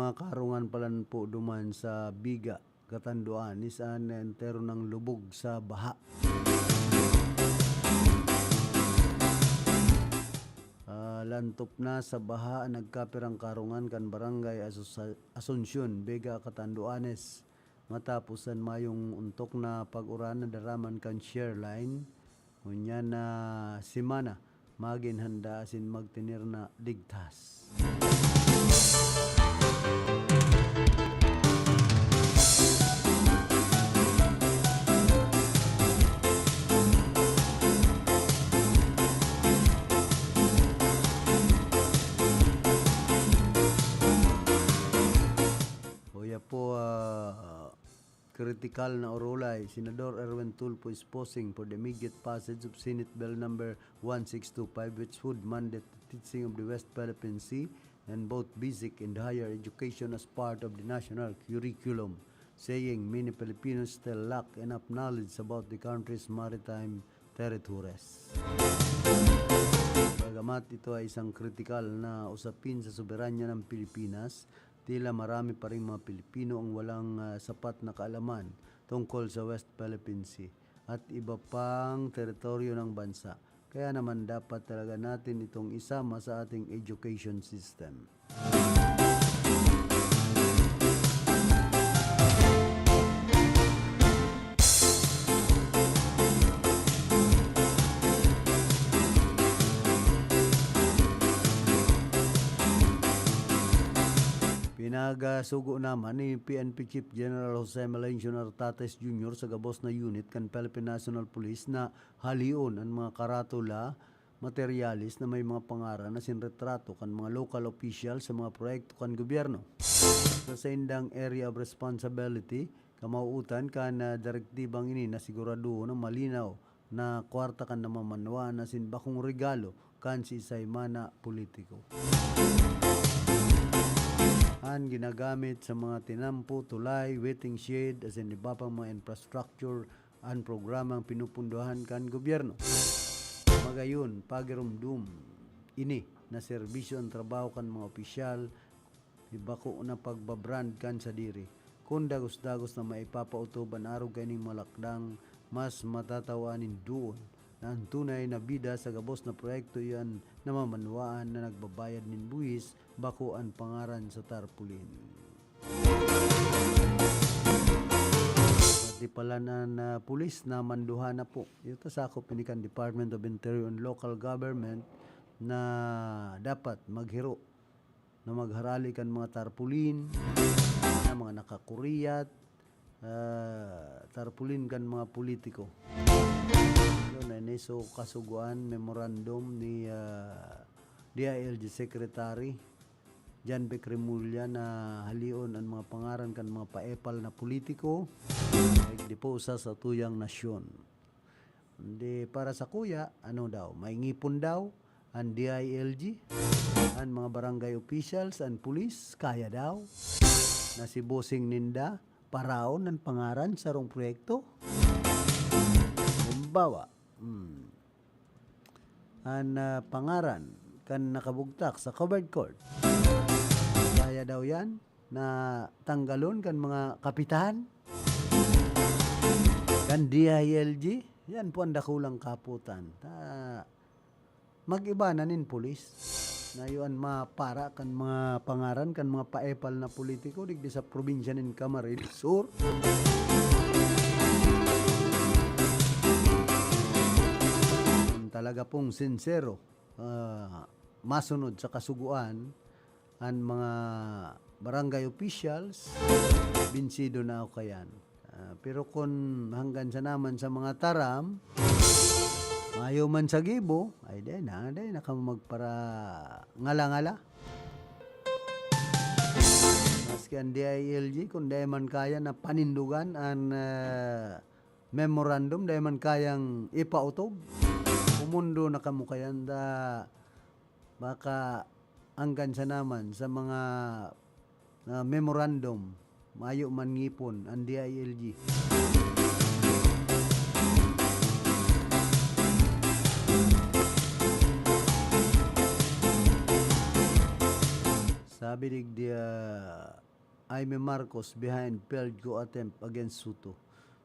Karungan pala po duman sa Biga, Katanduan, isaan na entero ng lubog sa baha. Lantop na sa baha, nagkapirang karungan kan barangay Asunsyon, Biga, Katanduanes. Matapusan mayong untok na pag-uran na daraman kan share line, kunya na simana, magin handa asin magtinir na ligtas. Critical na orolay, Senador Erwin Tulfo is posing for the immediate passage of Senate Bill number 1625, which would mandate the teaching of the West Philippine Sea and both basic and higher education as part of the national curriculum, saying many Filipinos still lack enough knowledge about the country's maritime territories. Bagamat ito ay isang kritikal na usapin sa soberanya ng Pilipinas, tila marami pa rin mga Pilipino ang walang sapat na kaalaman tungkol sa West Philippine Sea at iba pang teritoryo ng bansa. Kaya naman dapat talaga natin itong isama sa ating education system. Pinagasugo naman ni PNP Chief General Jose Melencio Nartates Jr. sa gabos na unit kan Philippine National Police na halion ang mga karatula, materialis na may mga pangaran na sinretrato kan mga local officials sa mga proyekto kan gobyerno. Sa indang area of responsibility, kamauutan kan direktibang ini na sigurado na malinaw na kwarta kan namamanwa na sinbakong regalo kan si Saymana politiko. Ginagamit sa mga tinampo, tulay, waiting shed, as in iba pang mga infrastructure and programang pinupunduhan kan gobyerno. Magayon, pagirumdum, ini na serbisyo ang trabaho kan mga opisyal, iba ko na pagbabrand kan sa diri. Kung dagos-dagos na maipapautoban araw kaning malakdang, mas matatawanin doon na ang tunay na bida sa gabos na proyekto yan na mamanwaan na nagbabayad nin buwis bako ang pangaran sa tarpulin. At di pala na pulis na manduhan na po. Ito sakop pinikan Department of Interior and Local Government na dapat maghiro na magharali kan mga tarpulin na mga nakakuriyat tarpulin kan mga politiko. Yun ay neso kasuguan memorandum ni DILG Secretary Jan Beck Remulla na halion ang mga pangaran kan mga paepal na politiko ay diposa sa tuyang nasyon. Hindi para sa kuya, ano daw, may ngipon daw ang DILG, ang mga barangay officials, ang pulis, kaya daw na si Bossing Ninda paraon ng pangaran sa rong proyekto. Halimbawa, ang pangaran kan nakabugtak sa covered court. Kaya daw yan na tanggalon kan mga kapitan kan DILG. Yan po ang dakulang kaputan. Mag-iba na nin pulis. Na yun mapara kan mga pangaran kan mga paepal na politiko digdi sa probinsya nin Camarines Sur. Talaga pong sincero, masunod sa kasuguan ang mga barangay officials, binsido na ako kayan. Pero kung hanggang sa naman sa mga taram, mayo man sa gibo, ay day na ka magpara ngala-ngala. Maski ang DILG, kung day man kaya na panindugan ang memorandum, day man kayang ipautob, umundo na kamukayan da baka hanggang sa naman sa mga memorandum, mayo man ngipon ang DILG. Sabi dia Jaime Marcos behind failed coup attempt against Soto.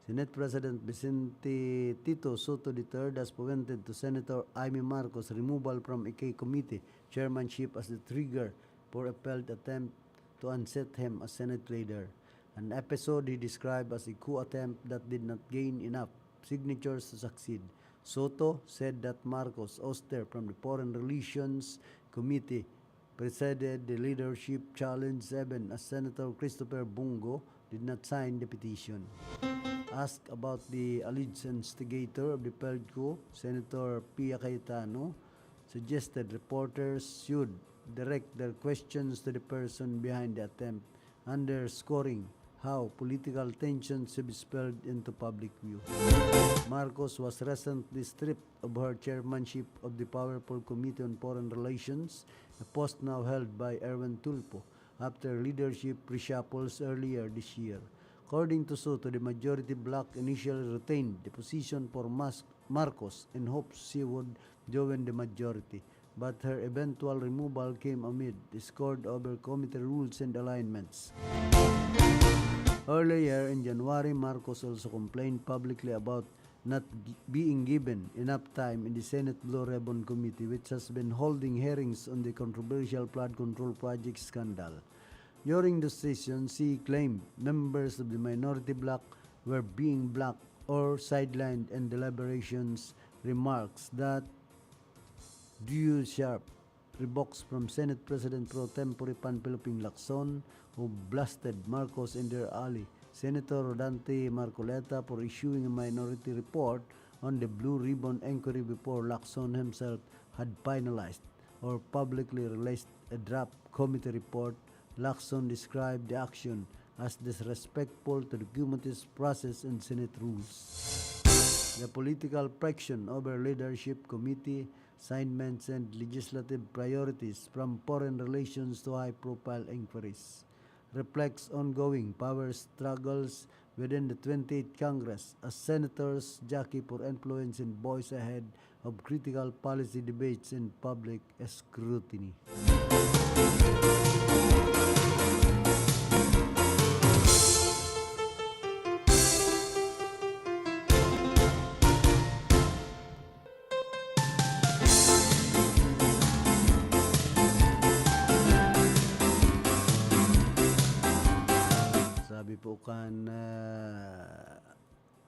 Senate President Vicente Tito Soto III has prevented to Senator Jaime Marcos removal from IK committee chairmanship as the trigger for a failed attempt to unseat him as Senate leader. An episode he described as a coup attempt that did not gain enough signatures to succeed. Soto said that Marcos ouster from the Foreign Relations Committee preceded the leadership challenge 7 as Senator Christopher Bungo did not sign the petition. Asked about the alleged instigator of the failed coup, Senator Pia Cayetano suggested reporters should direct their questions to the person behind the attempt, underscoring how political tensions should be spilled into public view. Marcos was recently stripped of her chairmanship of the powerful Committee on Foreign Relations, a post now held by Erwin Tulfo, after leadership reshuffles earlier this year. According to Soto, the majority bloc initially retained the position for Marcos in hopes she would join the majority, but her eventual removal came amid discord over committee rules and alignments. Earlier in January, Marcos also complained publicly about not being given enough time in the Senate Blue Ribbon Committee, which has been holding hearings on the controversial flood control project scandal. During the session, she claimed members of the minority bloc were being blocked or sidelined in deliberations, remarks that drew sharp rebuks from Senate President Pro Tempore Panfiloping Lacson, who blasted Marcos in their alley, Senator Rodante Marcoleta for issuing a minority report on the Blue Ribbon inquiry before Lacson himself had finalized or publicly released a draft committee report. Lacson described the action as disrespectful to the cumulative process and Senate rules. The political friction over leadership, committee assignments, and legislative priorities, from foreign relations to high-profile inquiries, reflects ongoing power struggles within the 28th Congress as senators jockey for influence and voice ahead of critical policy debates and public scrutiny. Sabi po kan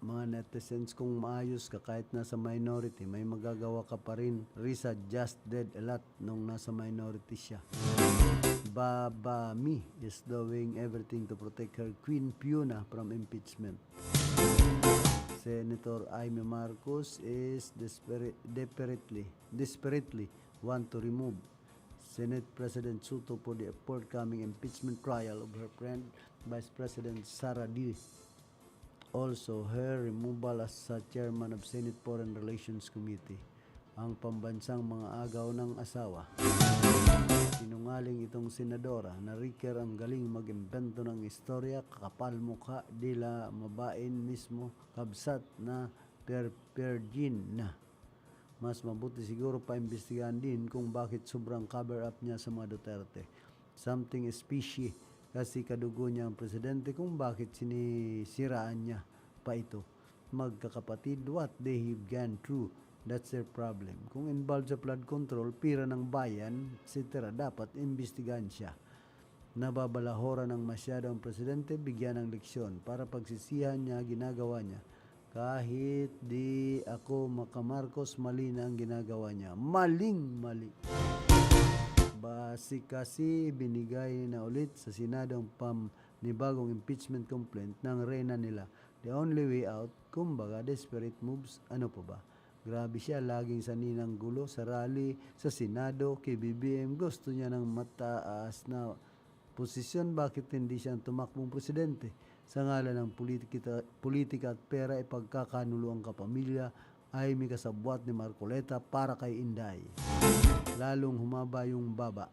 mga netizens, kung maayos ka kahit nasa minority, may magagawa ka pa rin. Risa just did a lot nung nasa minority siya. Baba Mi is doing everything to protect her Queen Fiona from impeachment. Senator Amy Marcos is desperately want to remove Senate President Soto for the forthcoming impeachment trial of her friend Vice President Sara D. Also, her removal as chairman of Senate Foreign Relations Committee. Ang pambansang mga agaw ng asawa. Sinungaling itong senadora na Ricker ang galing mag-imbento ng istorya, kakapal mukha, dila mabain mismo, kabsat na pergin na. Mas mabuti siguro pa-imbestigahan din kung bakit sobrang cover-up niya sa mga Duterte. Something fishy kasi kadugo niya ang presidente kung bakit sinisiraan niya pa ito. Magkakapatid, what they have gone through, that's their problem. Kung involved sa flood control, pira ng bayan, etc. dapat imbestigahan siya. Nababalahora ng masyado ang presidente, bigyan ng leksyon para pagsisihan niya, ginagawa niya. Kahit di ako makamarcos, mali na ang ginagawa niya. Maling-mali. Basi kasi binigay na ulit sa Senado ang panibagong impeachment complaint ng reyna nila. The only way out, kumbaga desperate moves, ano pa ba? Grabe siya, laging saninang gulo sa rally, sa Senado, kay BBM. Gusto niya ng mataas na posisyon, bakit hindi siya tumakbong presidente? Sa ngalan ng politika at pera, ipagkakanulo ang kapamilya ay may kasabwat ni Marcoleta para kay Inday. Lalong humaba yung baba.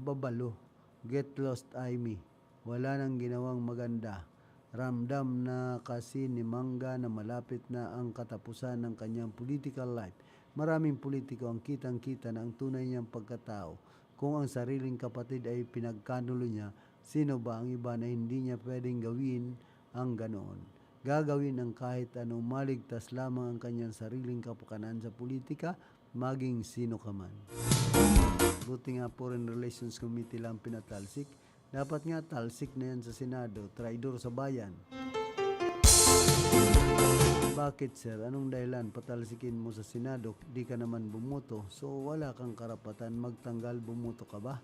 Babalo. Get lost, Amy. Wala nang ginawang maganda. Ramdam na kasi ni Mangga na malapit na ang katapusan ng kanyang political life. Maraming politiko ang kitang-kita na ang tunay niyang pagkatao. Kung ang sariling kapatid ay pinagkanulo niya, sino ba ang iba na hindi niya pwedeng gawin ang ganoon? Gagawin ang kahit anong maligtas lamang ang kanyang sariling kapakanan sa politika, maging sino ka man. Buti nga Foreign Relations Committee lang pinatalsik. Dapat nga talsik na yan sa Senado, traidor sa bayan. Bakit sir? Anong dahilan? Patalsikin mo sa Senado, di ka naman bumoto. So wala kang karapatan magtanggal, bumoto ka ba?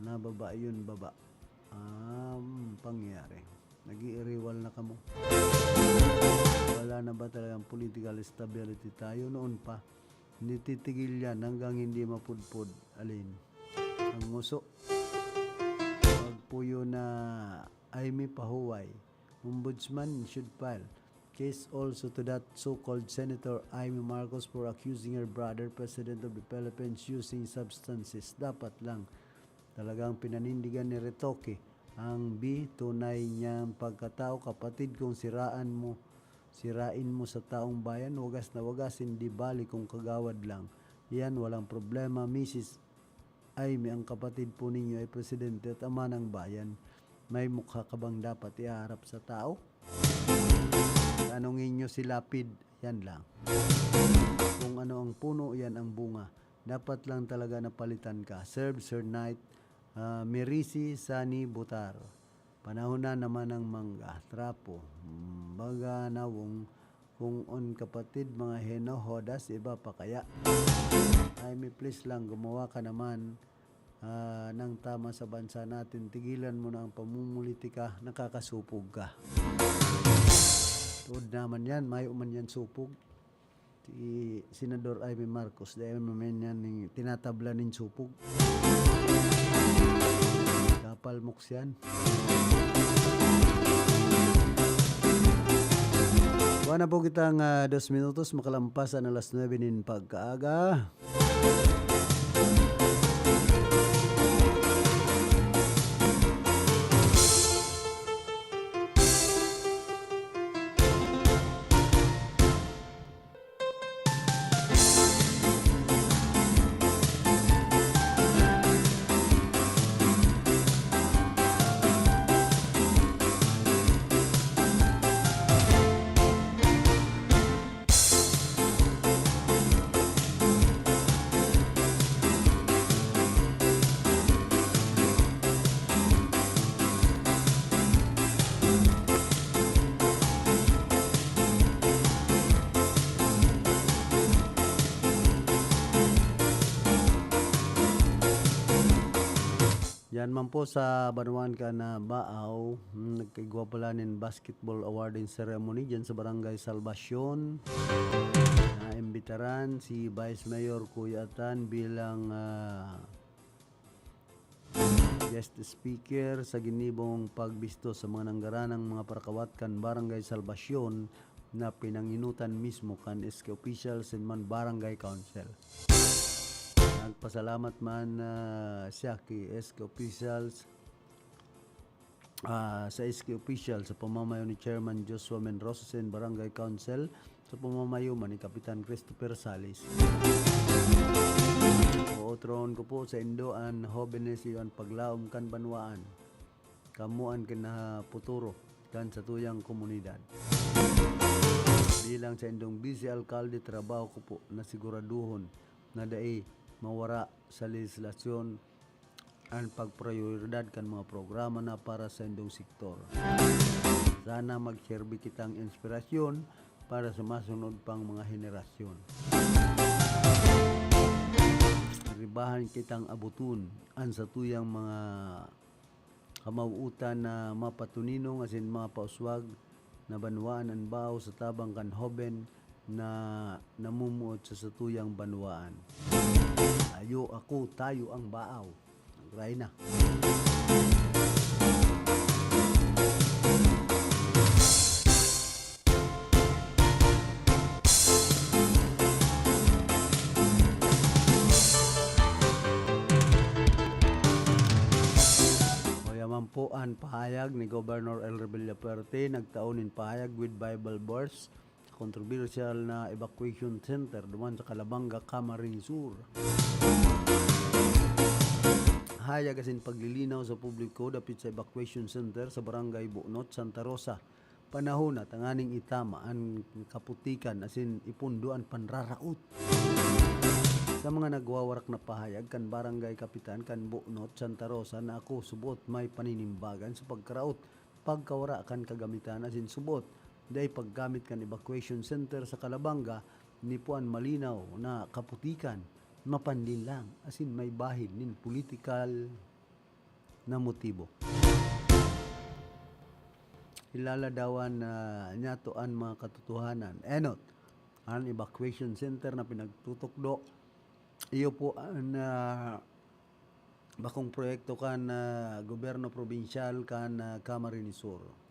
Nababa yun, baba. Pangyari. Nag-i-rewal na kamo. Wala na ba talagang political stability tayo? Noon pa. Hindi titigil yan hanggang hindi mapudpud. Alin? Ang nguso. Pagpuyo na Amy Pahuway. Ombudsman should file case also to that so-called Senator Amy Marcos for accusing her brother, President of the Philippines, using substances. Dapat lang talagang pinanindigan ni Retoque ang tunay niyang pagkatao. Kapatid, kung sirain mo sa taong bayan, wagas na wagas, hindi bali kung kagawad lang. Yan, walang problema. Mrs. Amy, ang kapatid po ninyo ay presidente at ama ng bayan. May mukha ka bang dapat iharap sa tao? Tanongin nyo si Lapid, yan lang. Kung ano ang puno, yan ang bunga. Dapat lang talaga napalitan ka. Serve Sir Knight, Merisi Sani Butar. Panahon na naman ng mangga, trapo, baga nawong, kung on kapatid, mga heno, hodas, iba pa kaya. Ay, please lang, gumawa ka naman ng tama sa bansa natin. Tigilan mo na ang pamumulitika, nakakasupog ka. Tuod naman yan, may uman yan supog. Si Senador Amy Marcos, dahil naman yan tinatabla ng supog. Kapal moks yan. Buwan na po kitang 2 minutos, makalampasan alas 9 nin pagkaaga. Diyan man po sa Banuan ka na Baaw, nagkaigwa pala ng basketball awarding ceremony diyan sa Barangay Salvacion. Naimbitaran si Vice Mayor Kuya Atan bilang guest speaker sa ginibong pagbisto sa mga nanggaranang mga parakawat kan Barangay Salvacion na pinanginutan mismo kan SK officials and man Barangay Council. Nagpasalamat man siya kay SK officials sa SK official sa pamamayo ni Chairman Joshua Menrosa and Barangay Council sa pamamayo man ni Kapitan Christopher Salis. Otron ko po sa Indoan Jóvenes iyon paglaom kan banwaan kamuan kina puturo kan sa tuyang komunidad. Bilang sa Indong Vice Alcalde trabaho ko po na siguraduhon na dai mawara sa legislasyon ang pagprioridad kan mga programa na para sa Indong sektor. Sana magserbi kitang inspirasyon para sa masunod pang mga henerasyon. Ribahan kitang abutun ang sa tuyang mga kamauutan na mapatuninong asin mga pauswag na banwaan ang bao sa tabang kan hoben na namumuot sa satuyang banwaan. Ayo ako tayo ang baaw. Nagray na. Po ang pahayag ni Governor El Rebilla Puerte nagtaunin pahayag with Bible verse controversial na evacuation center duman sa Calabanga, Camarines Sur. Hayag asin paglilinaw sa publiko dapit sa evacuation center sa Barangay Buonot, Santa Rosa. Panahon na tanganing itama ang kaputikan asin ipunduan panraraot. Sa mga nagwawarak na pahayag kan Barangay Kapitan kan Buonot, Santa Rosa na ako subot may paninimbagan sa pagkaraot pagkawara kan kagamitan asin subot day paggamit kan evacuation center sa Calabanga ni puan malinaw na kaputikan mapandin lang asin may bahid nin political na motibo. Ilaladawan na nyatoan mga katotohanan. Enot, ang evacuation center na pinagtutukdo iyo po ang bakong proyekto kan gobyerno probinsyal kan Camarines Sur.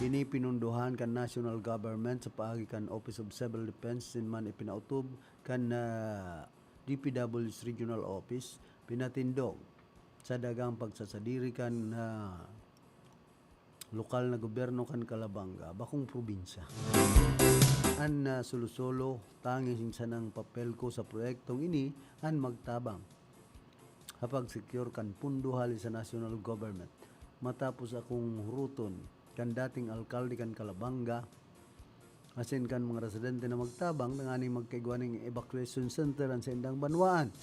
Ini pinunduhan kan national government sa paagi kan Office of Civil Defense sin man ipinautob kan DPW's Regional Office pinatindog sa dagang pagsasadiri kan lokal na gobyerno kan Calabanga bakong probinsya. An sulusolo tanging sa ng papel ko sa proyektong ini an magtabang kapag secure kan pundo hali sa national government matapos akong huruton kan dating alkalde kan Calabanga asin kan mga residente na magtabang nanganing magkaigwaning evacuation center an sa indang banwaan.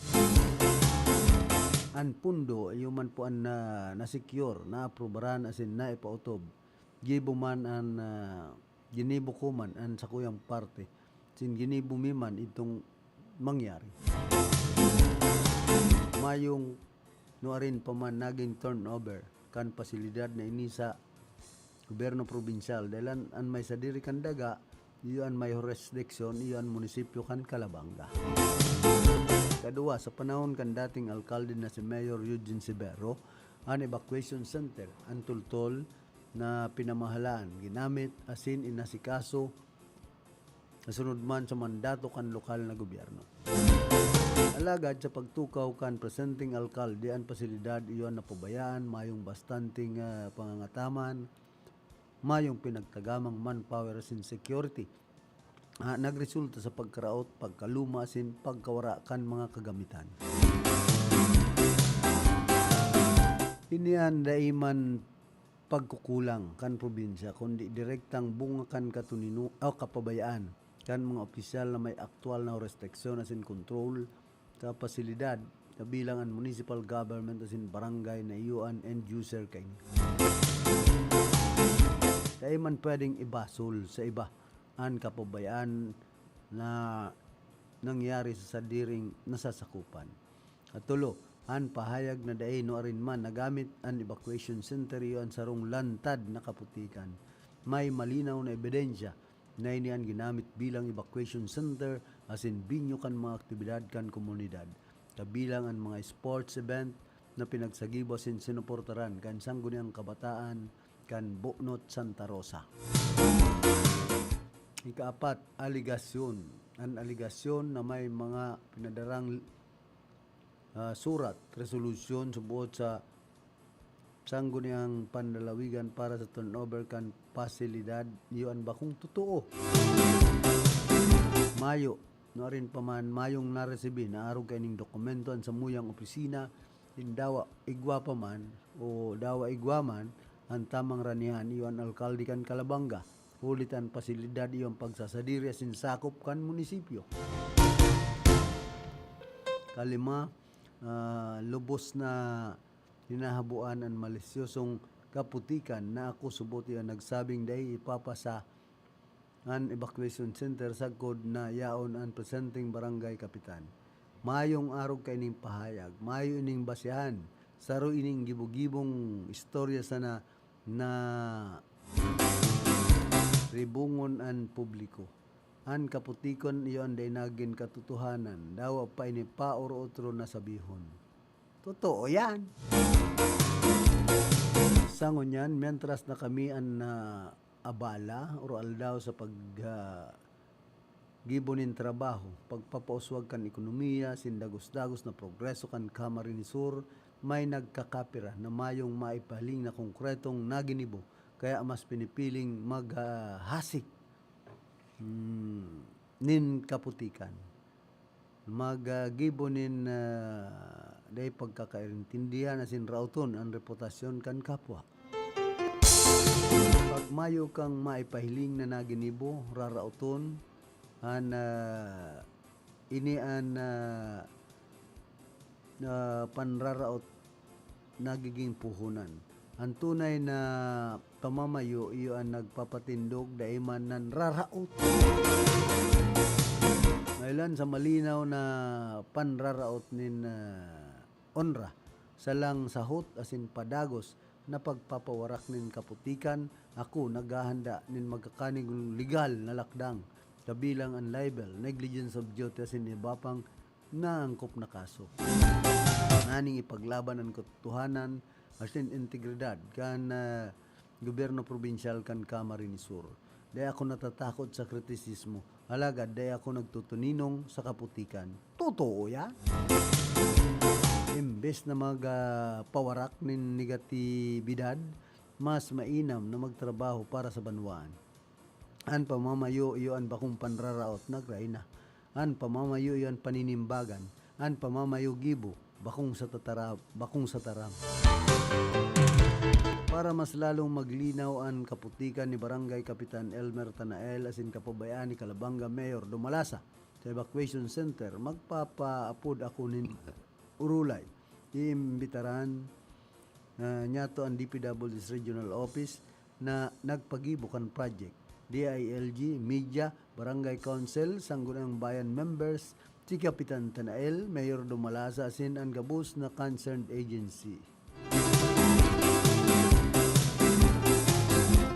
An pundo ayuman po an na secure na aprobaran asin na ipautob gibo man an ginibo ko man an sa kuyang parte sin ginibo mi man itong mangyari mayong nuarin pa man naging turnover kan pasilidad na ini sa gobyerno probinsyal dahil an may sadiri kan daga iyon may jurisdiction iyon munisipyo kan Calabanga. Kadua sa panahon kan dating alkalde na si Mayor Eugene Sibero an evacuation center ang tultol na pinamahalaan ginamit asin inasikaso nasunod man sa mandato kan lokal na gobyerno. Alagad sa pagtukaw kan presenting alkalde ang pasilidad iyon na pabayaan mayong bastanting pangangataman mayong pinagtagamang manpower asin security. Nagresulta sa pagkaraot pagkaluma asin pagkawara kan mga kagamitan. Inian daiman pagkukulang kan probinsya kundi direktang bunga kan katunino o kapabayaan kan mga opisyal na may aktual na restriksyon asin control sa pasilidad kabilang ang municipal government asin barangay na iyuan end user kay kaya man pwedeng ibasol sa iba ang kapabayaan na nangyari sa sadiring nasasakupan. At tulo, an pahayag na daay no arin man nagamit an evacuation center iyo an sarong lantad na kaputikan. May malinaw na ebidensya na inian ginamit bilang evacuation center asin binyo kan mga aktibidad kan komunidad. Kabilang ang mga sports event na pinagsagibo sin sinuportaran kan sangguniang kabataan kan Buknot Santa Rosa. Ikaapat, aligasyon. Ang aligasyon na may mga pinadarang surat, resolusyon subuot sa sangguniang pandalawigan para sa turnover kan pasilidad iyon ba kung totoo. Mayo, no rin pa man mayong naresibi na araw kaining dokumento sa muyang opisina in dawa igwa pa man o dawa igwa man ang tamang ranihan iyon alkalde kan Calabanga ulitan pasilidad iyon pagsasadiri sin sakop kan munisipyo. Kalima, lubos na hinahabuan ang malisyosong kaputikan na ako subot yan nagsabing dahi ipapasa an evacuation center sa kod na yaon ang presenting barangay kapitan. Mayong araw kaining pahayag, mayo ining basihan, saro ining gibugibong istorya sana na ribungon an publiko. An kaputikon iyon day nagin katotohanan, dawa pa ini pa or otro na sabihon. Totoo yan. Sangon yan, mientras na kami an abala or aldaw sa pag gibonin trabaho, pagpapauswag kan ekonomiya, sindagos-dagos na progreso kan Camarines Sur, may nagkakapira na mayong maipaling na konkretong naginibo, kaya mas pinipiling maghasik nin kaputikan. Maggibonin day pagkakaintindihan na sinrauton ang reputasyon kan kapwa. Pag mayo kang maipahiling na naginibo, rarauton, ini an panraraot nagiging puhunan. Ang tunay na pamamayo iyo ang nagpapatindog daiman nan raraot. Ngayon sa malinaw na panraraot nin onra salang sahot asin padagos na pagpapawarak nin kaputikan, ako naghahanda nin magkakanig legal na lakdang kabilang ang libel, negligence of duty asin ibapang naangkop na kaso. Naning ipaglaban ang katotohanan asin integridad kan gobyerno probinsyal kan Camarines Sur. Dahil ako natatakot sa kritisismo, alagad dahil ako nagtutuninong sa kaputikan. Totoo yan. Imbes na magpawarak nin negatibidad, mas mainam na magtrabaho para sa banwaan. An pamamayo iyon bakong panraraot nagray na. An pamamayo iyon paninimbagan. An pamamayo gibo bakong sa taram. Para mas lalong maglinaw ang kaputikan ni Barangay Kapitan Elmer Tanael asin kapabayaan ni Calabanga Mayor Dumalasa sa evacuation center, magpapaapod ako nin urulay. Iimbitaran nyato ang DPW's Regional Office na nagpagibukan project. DILG, Media, Barangay Council, Sanggunang Bayan members, si Kapitan Tanael, Mayor Dumalasa asin ang gabus na concerned agency.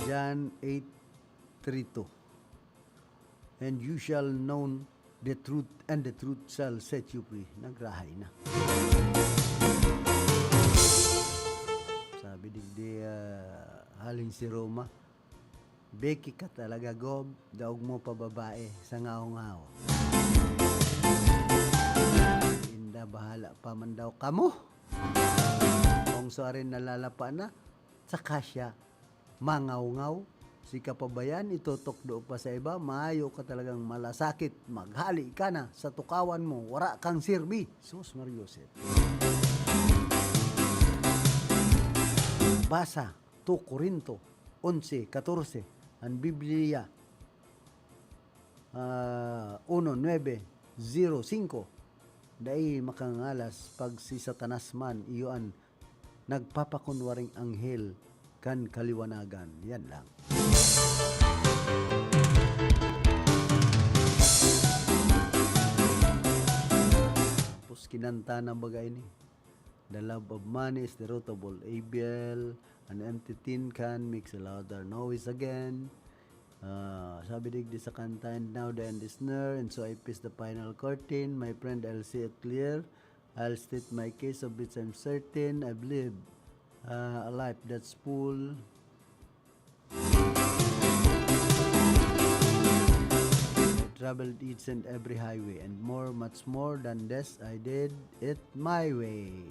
John 8:32. And you shall know the truth, and the truth shall set you free. Nagrahay na. Sabi digdi haling si Roma, Beki ka talaga, Gob, daog mo pa babae sa ngaw-ngaw. Inda bahala pa man daw kamo. Kung saan nalalapa na, saka siya mangaw-ngaw, si kapabayan itutok do pa sa iba, maayo ka talagang malasakit, maghali ka na sa tukawan mo, wara kang sirbi. Sus Mariosep. Basa 2 Corinto 11:14 ang Biblia 1:9-05 dai makangalas pag si Satanas man iyon nagpapakunwaring anghel kan kaliwanagan. Yan lang. kinanta na bagay ni. The love of money is the root of all evil. An empty tin can makes a louder noise again. Sabi digdi sa kanta, and now the end is near, and so I piece the final curtain. My friend, I'll see it clear. I'll state my case of which I'm certain. I've lived a life that's full. Traveled each and every highway, and more, much more than this, I did it my way.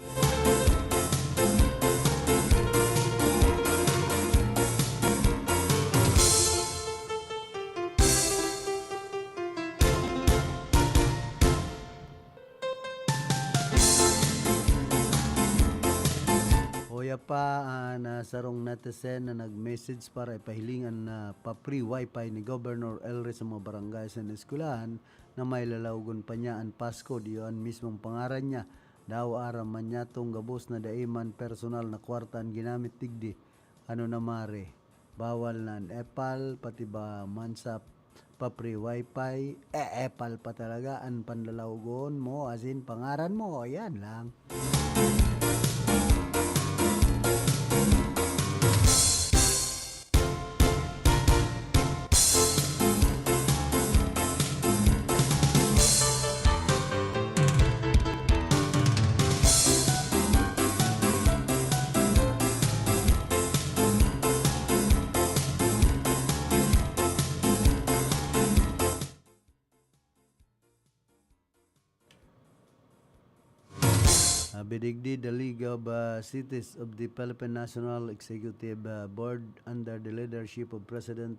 Hoya pa na sarong netizen na nag-message para ipahilingan na pa-free wifi ni Governor Elry sa mga barangay sa eskwelahan na may lalawgon pa niya ang Pasko. Diyon mismong pangaran niya. Daw aram man niya tong gabos na daiman personal na kwartan ginamit tigdi. Ano na mare? Bawal na ang epal, pati ba man sa pa-free wifi? Epal pa talaga ang panlalawgon mo, as in pangaran mo. Yan lang. Bidigdi the League of Cities of the Philippine National Executive Board under the leadership of President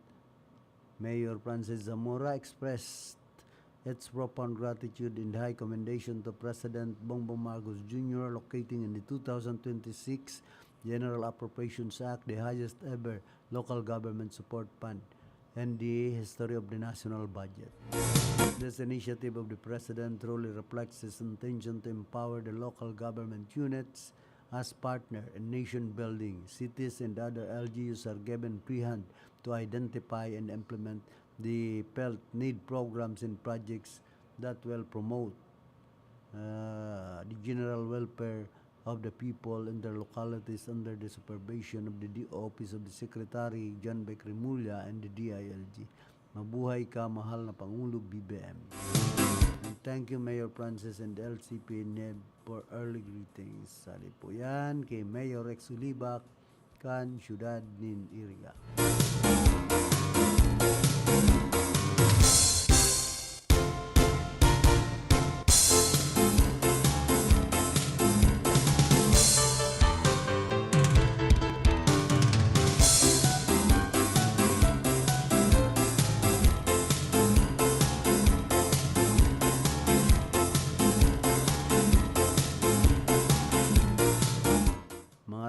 Mayor Francis Zamora expressed its profound gratitude and high commendation to President Bongbong Marcos Jr. locating in the 2026 General Appropriations Act, the highest ever local government support fund in the history of the national budget. This initiative of the President truly reflects his intention to empower the local government units as partner in nation building. Cities and other LGUs are given free hand to identify and implement the felt need programs and projects that will promote the general welfare of the people in their localities under the supervision of the Office of the Secretary John Beck Remulla and the DILG. Mabuhay ka, mahal na Pangulo BBM. And thank you Mayor Francis and LCP NEB for early greetings. Sali po yan kay Mayor Rex Ulibak, kan Syudad nin Iriga.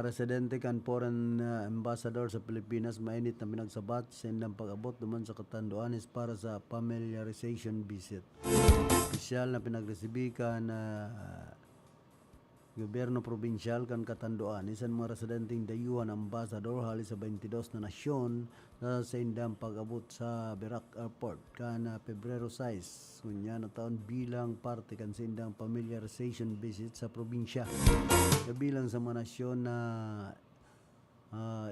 Residente kan foreign ambassador sa Pilipinas mainit na pinagsabat sa indang pag-abot duman sa Catanduanes para sa familiarization visit. Opisyal na pinagresibi kan gobyerno probinsyal kan Catanduanes ang mga residenteng dayuhan ambassador halis sa 22 na nasyon na sa indang pag-abot sa Birac Airport kan Pebrero 6 kunya na taon bilang parte kan sa indang familiarization visit sa probinsya. Kabilang sa mga nasyon na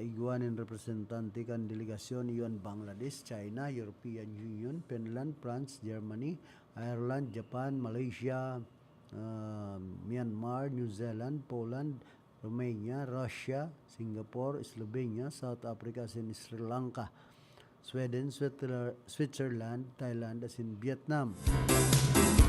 iguanin representante kan delegasyon iyon Bangladesh, China, European Union, Finland, France, Germany, Ireland, Japan, Malaysia, Myanmar, New Zealand, Poland, Romania, Russia, Singapore, Slovenia, South Africa, and Sri Lanka, Sweden, Switzerland, Thailand, as in Vietnam.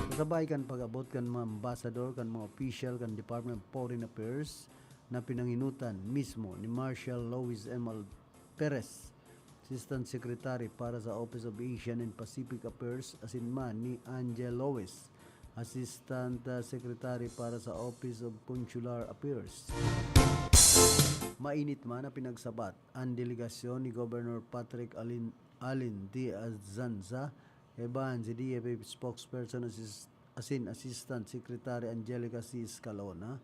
Kasabay kan pag-abot kan mga ambassador, kan mga official, kan Department of Foreign Affairs na pinanginutan mismo ni Marshal Luis M. Perez, Assistant Secretary para sa Office of Asian and Pacific Affairs, as in man ni Angel Lois, Assistant Secretary para sa Office of Consular Affairs. Mainit man na pinagsabat ang delegasyon ni Governor Patrick Alin D. Azanza, Eban si DFA spokesperson asin Assistant Secretary Angelica C. Escalona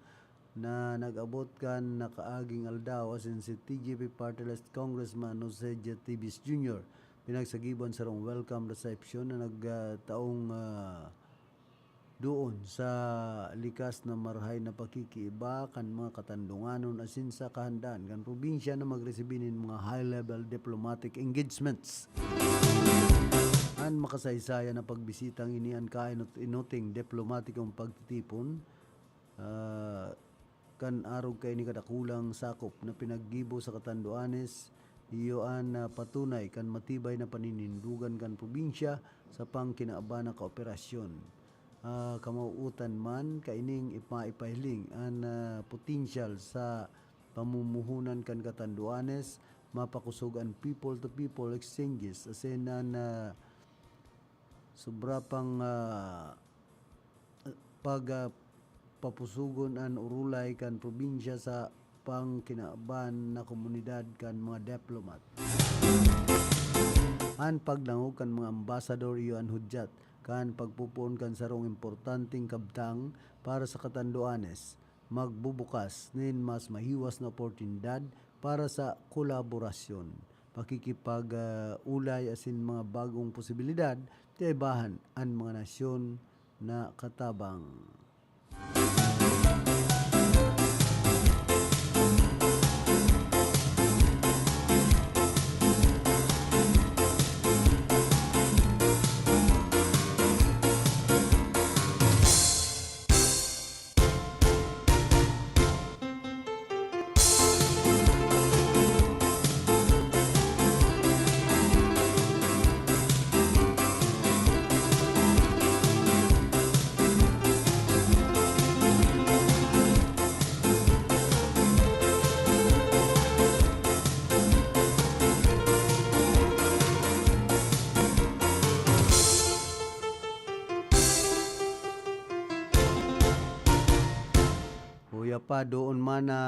na nag-abot kan nakaaging aldaw asin si TGP Party List Congressman Jose J. Tibis Jr. Pinagsagiban sa welcome reception na nagtaong doon sa likas na marhay na pakikiiba kan mga katandunganon asin sa kahandaan kan probinsya na magresibinin mga high-level diplomatic engagements. An makasaysaya na pagbisitang inian kainot-inoting diplomatikong pagtitipon kan arog kay ni kadakulang sakop na pinaggibo sa Catanduanes iyoan na patunay kan matibay na paninindugan kan probinsya sa pangkinaaba na kooperasyon. Kamauutan man kaining ipailing an potential sa pamumuhunan kan Catanduanes mapakusog an people to people exchanges asin an sobra pang papusugon an urulay kan probinsya sa pangkinaaban na komunidad kan mga diplomat. An pagnangog kan mga ambasador iyo an hudyat kan pagpupuon kan sarong importanteng kabtang para sa Catanduanes magbubukas nin mas mahiwas na oportunidad para sa kolaborasyon, pakikipag-ulay asin mga bagong posibilidad tiibahan ang mga nasyon na katabang. Kuya pa doon man na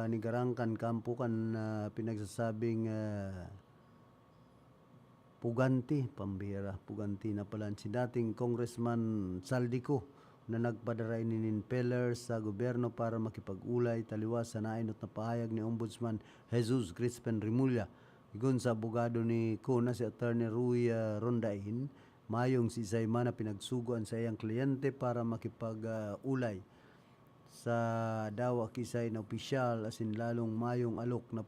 nigarangkan kampo kan pinagsasabing puganti, pambira, puganti na pala si dating Congressman Saldico na nagpadaray ni Peller sa gobyerno para makipag-ulay taliwas sa nainot na pahayag ni Ombudsman Jesus Crispin Remulla. Igon sa abogado ni Kuna si Attorney Rui Rondain, mayong si Isayman na pinagsuguan sa iyang kliyente para makipag-ulay sa dawa kisay na opisyal asin lalong mayong alok na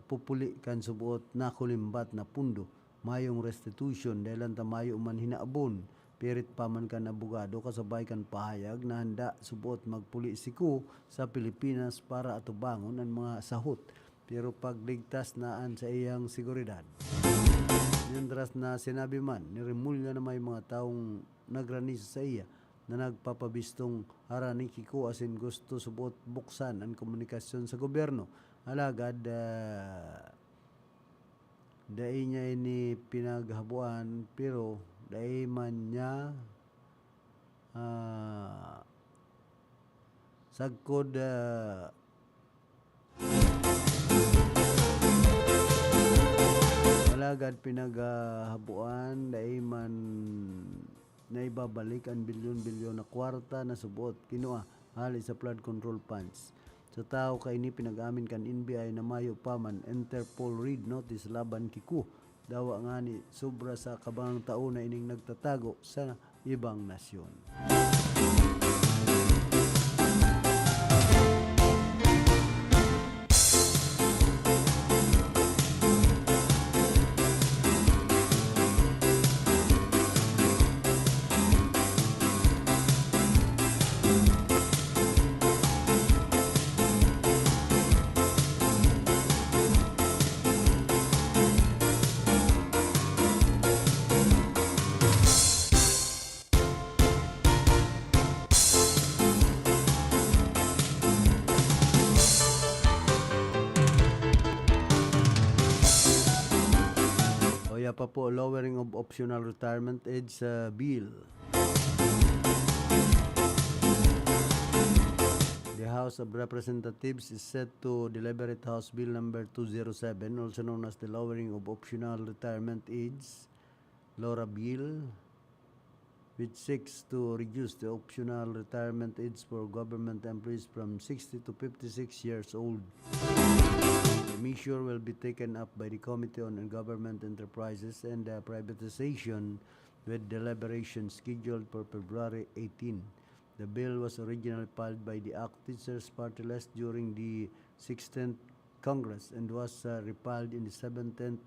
pupuli kan subuot na kulimbat na pundo mayong restitution dahil ta mayo man hinaabon pirit paman kan abogado kasabay kan pahayag na handa subuot magpuli siku sa Pilipinas para atubangon ang mga sahot pero pagligtas naan sa iyang seguridad. Mientras na sinabi man ni Remulla na may mga taong nagranis sa iya na nagpapabistong haraniki ko asin gusto subuot buksan ang komunikasyon sa gobyerno. Alagad dai niya ini pinaghabuan pero dai man niya sagkod alagad pinaghabuan dai man na ibabalik ang bilyon-bilyon na kwarta na subuot kinua hali sa flood control funds. Sa tao kay ni pinag-amin kan NBI na mayo pa man Interpol read notice laban kiku dawa nga ni sobra sa kabangang taon na ining nagtatago sa ibang nasyon. Pa po lowering of optional retirement age bill. The House of Representatives is set to deliberate House Bill number 207, also known as the lowering of optional retirement age, LORA bill, which seeks to reduce the optional retirement age for government employees from 60 to 56 years old. The measure will be taken up by the Committee on Government Enterprises and Privatization with deliberation scheduled for February 18. The bill was originally filed by the ACT Teachers Party List during the 16th Congress and was refiled in the 17th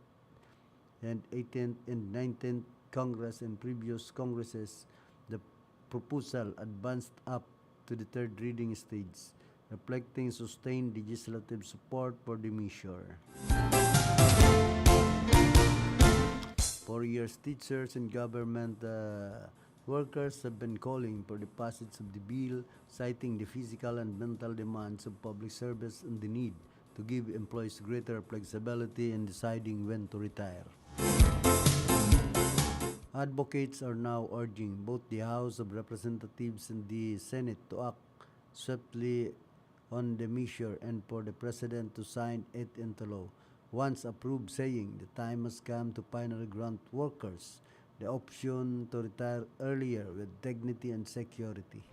and 18th and 19th Congress and previous Congresses. The proposal advanced up to the third reading stage, reflecting sustained legislative support for the measure. For years, teachers and government workers have been calling for the passage of the bill, citing the physical and mental demands of public service and the need to give employees greater flexibility in deciding when to retire. Advocates are now urging both the House of Representatives and the Senate to act swiftly on the measure and for the President to sign it into law once approved, saying the time has come to finally grant workers the option to retire earlier with dignity and security.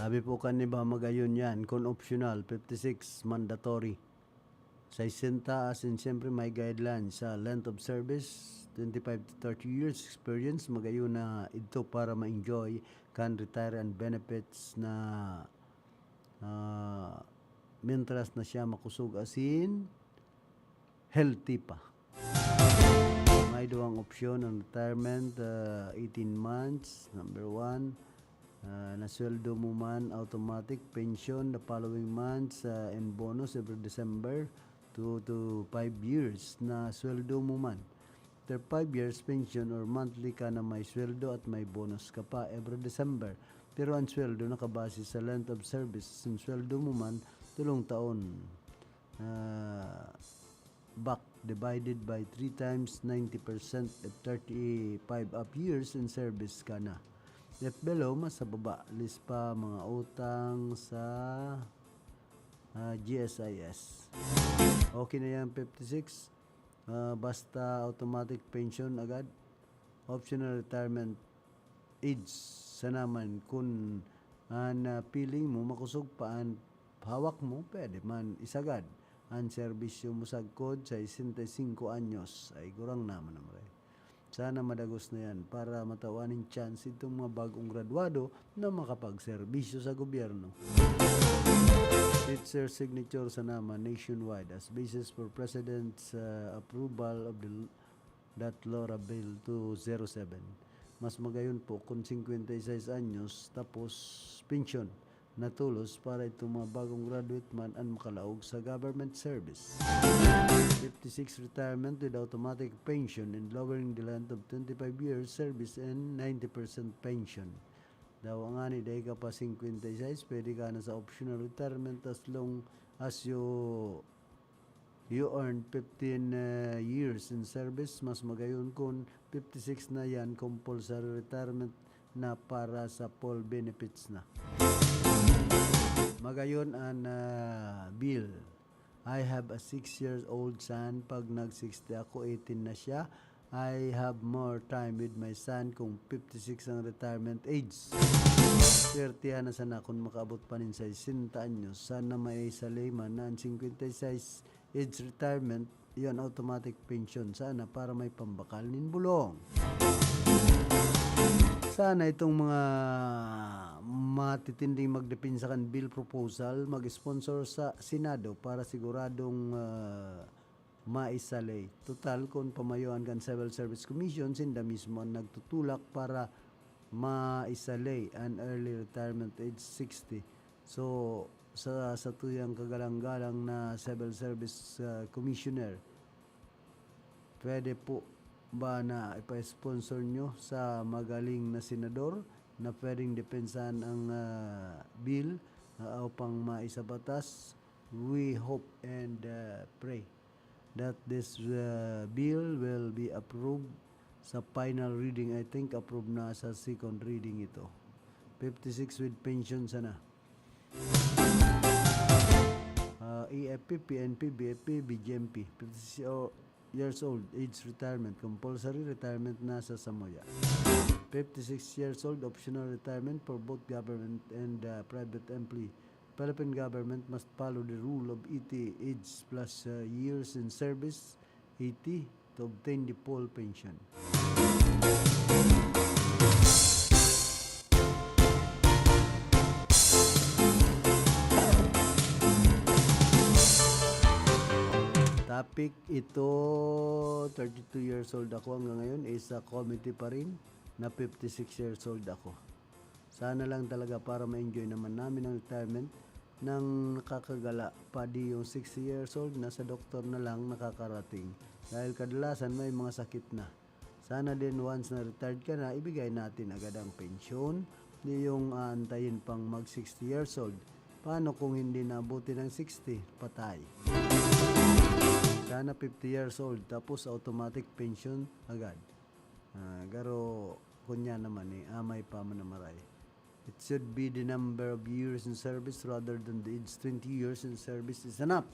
Sabi po kanina magayon yan, kung optional, 56 mandatory. 60 as in siyempre may guidelines sa length of service, 25 to 30 years experience, magayon na ito para ma-enjoy can retire and benefits na mentras na siya makusog asin healthy pa. May duwang opsyon ng retirement, 18 months, number 1. Nasweldo mo man automatic pension the following months and bonus every December 2 to 5 years na sweldo mo man. After 5 years pension or monthly ka na may sweldo at may bonus ka pa every December. Pero ang sweldo nakabase sa length of service. Ang sweldo mo man tulong taon back divided by 3 times 90% at 35 up years in service ka na. If below, mas sa baba, list pa mga utang sa GSIS. Okay na yan, 56. Basta automatic pension agad. Optional retirement age. Sa naman, kung piling mo, makusog pa ang hawak mo, pwede man isagad. Ang serbisyo mo sagkod sa 65 anyos ay kurang naman naman. Sana madagos na yan para matawanin chance itong mga bagong graduado na makapagserbisyo sa gobyerno. Teacher signature sa naman nationwide as basis for President's approval of that Laura Bill 207. Mas magayon po kung 56 anyos tapos pension na tulos para itong mga bagong graduate man ang makalaog sa government service. 56 retirement with automatic pension and lowering the length of 25 years service and 90% pension. Daw ang ani dahil ka pa 56, pwede ka na sa optional retirement as long as you earn 15 years in service. Mas magayon kung 56 na yan, compulsory retirement na para sa full benefits na. Magayon ang bill. I have a 6-year-old son. Pag nag-60 ako, 18 na siya. I have more time with my son kung 56 ang retirement age. 30 na sana kung makaabot pa rin sa 60 anyos. Sana may salayman na ang 56 age retirement, yon automatic pension. Sana para may pambakal nin bulong. Sana itong mga matitinding magdepensa kan bill proposal mag-sponsor sa Senado para siguradong maisalay. Total, kung pamayoan kan Civil Service Commission, sinda mismo ang nagtutulak para maisalay an early retirement age 60. So, sa tuyang kagalang-galang na Civil Service Commissioner, pwede po ba na ipa-sponsor nyo sa magaling na senador na pwedeng depensahan ang bill upang maisabatas? We hope and pray that this bill will be approved sa final reading. I think approved na sa second reading ito. 56 with pension sana. EFP, PNP, BFP, BGMP. 56 years old, age retirement. Compulsory retirement na sa Samoya. 56 years old, optional retirement for both government and private employee. Philippine government must follow the rule of 80 age plus years in service, 80, to obtain the full pension. Topic ito, 32 years old ako hanggang ngayon, is sa committee pa rin na 56 years old ako. Sana lang talaga para ma-enjoy naman namin ang retirement nang nakakagala pa di yung 60 years old na sa doktor na lang nakakarating dahil kadalasan may mga sakit na. Sana din once na retired ka na, ibigay natin agad ang pensyon, di yung antayin pang mag 60 years old. Paano kung hindi nabuti ng 60? Patay. Sana 50 years old tapos automatic pension agad. Garo kunya naman amay pa man maray. It should be the number of years in service rather than the age. 20 years in service is enough.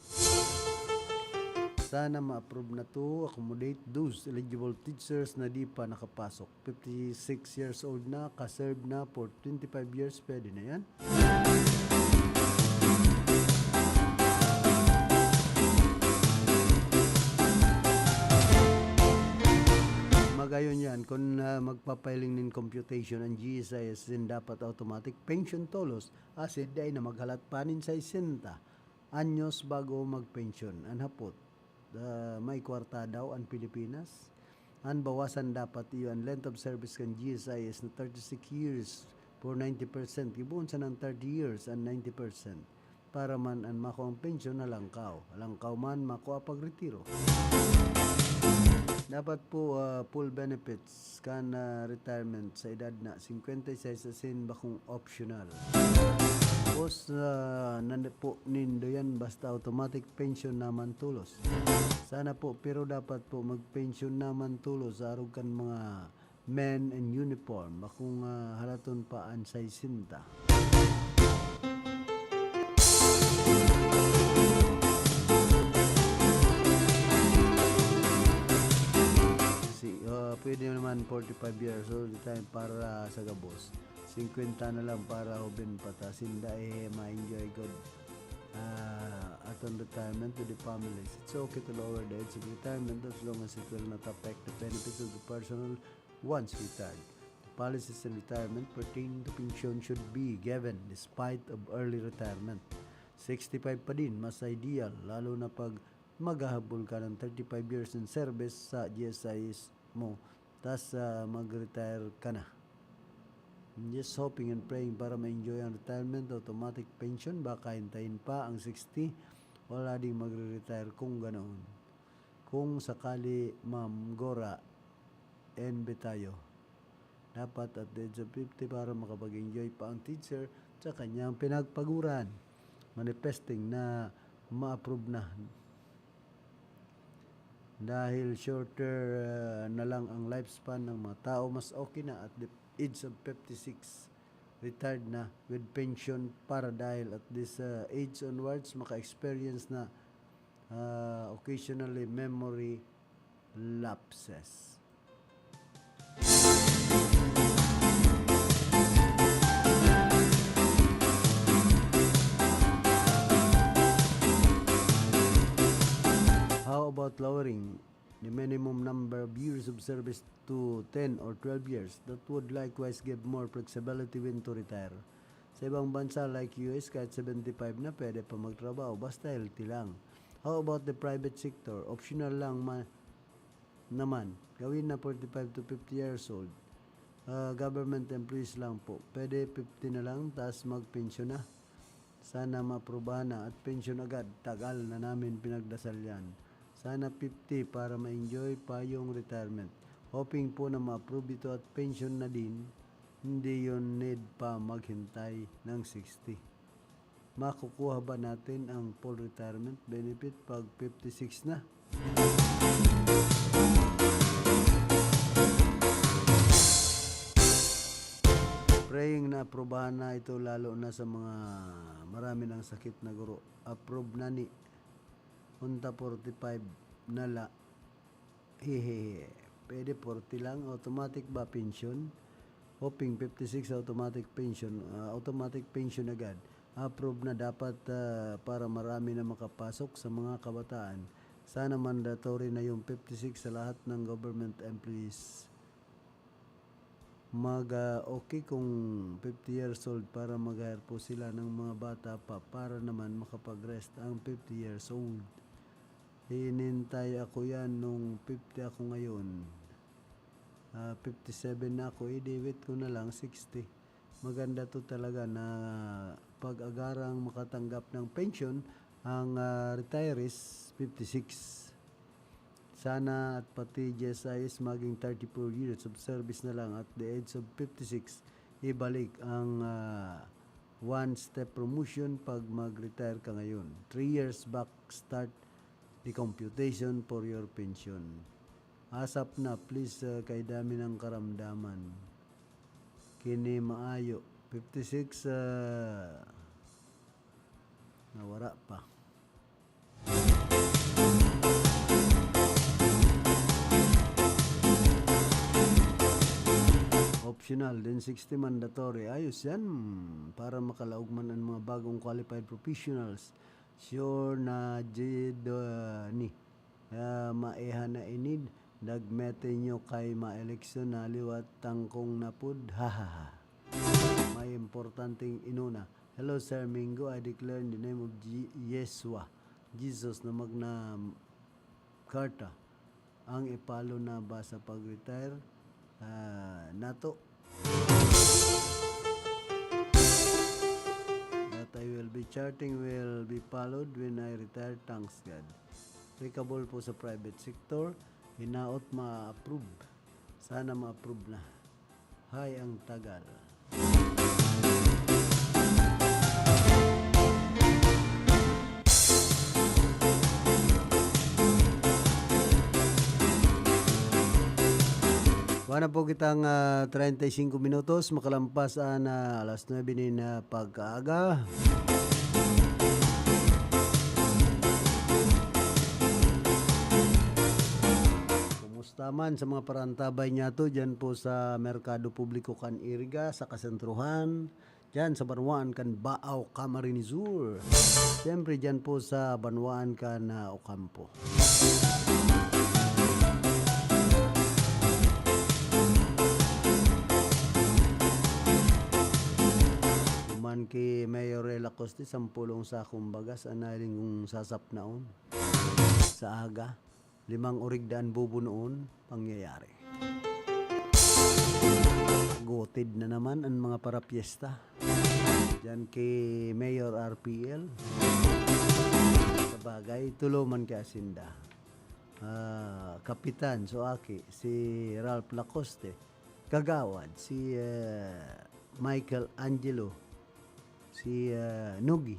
Sana ma-approve na to, accommodate those eligible teachers na di pa nakapasok. 56 years old na, ka-serve na for 25 years, pwede na yan. Magayon yan, kung magpapiling ng computation ang GSIS, din dapat automatic pension tolos asid ay na maghalat panin sa 60 anyos bago magpension. Ang hapot, may kwarta daw ang Pilipinas. Ang bawasan dapat iyon length of service kan GSIS na 36 years for 90%. Ibuon sa ng 30 years and 90%. Para man ang mako ang pension na langkaw. Langkaw man mako pagretiro. Dapat po full benefits kan retirement sa edad na 56 asin bakong optional. Tapos po nindo yan basta automatic pension naman tulos. Sana po pero dapat po mag-pension naman tulos arog kan mga men in uniform bakong halaton pa an sa 60. Pwede naman 45 years old time para sa gabos. 50 na lang para hubin patasin dahil ma-enjoy good at on retirement to the families. It's okay to lower the age of retirement as long as it will not affect the benefits of the person once retired. The policies in retirement pertaining to pension should be given despite of early retirement. 65 pa din, mas ideal, lalo na pag maghahabol ka ng 35 years in service sa GSIS mo, tas mag-retire ka na. Just hoping and praying para ma-enjoy ang retirement, automatic pension, baka hintayin pa ang 60, wala ding magre-retire kung ganoon. Kung sakali, Ma'am Gora NB tayo, dapat at the age of 50 para makapag-enjoy pa ang teacher sa kanyang pinagpaguran, manifesting na ma-approve na. Dahil shorter na lang ang lifespan ng mga tao, mas okay na at the age of 56 retired na with pension para dahil at this age onwards maka-experience na occasionally memory lapses. How about lowering the minimum number of years of service to 10 or 12 years? That would likewise give more flexibility when to retire. Sa ibang bansa like US, kahit 75 na pwede pa magtrabaho, basta healthy lang. How about the private sector? Optional lang naman. Gawin na 45 to 50 years old. Government employees lang po. Pwede 50 na lang, tas mag-pension na. Sana ma-aprobahan na at pension agad. Tagal na namin pinagdasal yan. Sana 50 para ma-enjoy pa yung retirement. Hoping po na ma-approve ito at pension na din. Hindi yon need pa maghintay ng 60. Makukuha ba natin ang full retirement benefit pag 56 na? Praying na aprobahan na ito lalo na sa mga marami ng sakit na guro. Approve na ni Unta 45 nala. Hehehe. Pwede 40 lang. Automatic ba pension? Hoping 56 automatic pension. Automatic pension agad. Approve na dapat para marami na makapasok sa mga kabataan. Sana mandatory na yung 56 sa lahat ng government employees. Okay kung 50 years old para mag-hire po sila ng mga bata pa para naman makapag-rest ang 50 years old. Hinintay ako yan nung 50 ako ngayon. 57 na ako, i-debit ko na lang 60. Maganda to talaga na pag-agarang makatanggap ng pension ang retirees 56. Sana at pati GSIS maging 34 years of service na lang at the age of 56 ibalik ang one-step promotion pag mag-retire ka ngayon. 3 years back start the computation for your pension. Asap na please kay dami ng karamdaman. Kini maayo 56 nawara pa. Optional, then 60 mandatory. Ayos yan. Para makalaog man ang mga bagong qualified professionals. Sure na ni maehan na inid. Dagmete nyo kay ma-eleksyon na liwat tangkong napud. Hahaha. May importanteng inuna. Hello Sir Mingo, I declare in the name of Yeshua, Jesus na magna karta. Ang ipalo na ba sa pag-retire? Nato. That I will be charting will be followed when I retire. Thanks God. Applicable po sa private sector. Hinaot ma-approve. Sana ma-approve na. Hay ang tagal. Wala po kitang 35 minutos makalampas na alas 9 ni na pagkaaga. Kumusta man sa mga parantabay niya to dyan po sa Merkado Publiko kan Iriga, sa Kasentruhan, dyan sa Banwaan kan Baaw, Camarines Sur. Siyempre dyan po sa Banwaan kan Ocampo. Kay Mayorela Coste, 10 sakong bagas, analing kong sasap naon. Sa aga, 5 origdaan bubo noon, pangyayari. Gotid na naman ang mga parapiesta. Diyan kay Mayor RPL. Sabagay, tuloman kay Asinda. Kapitan, Soaki, si Ralph Lacoste. Kagawad, si Michael Angelo. Si Nugi.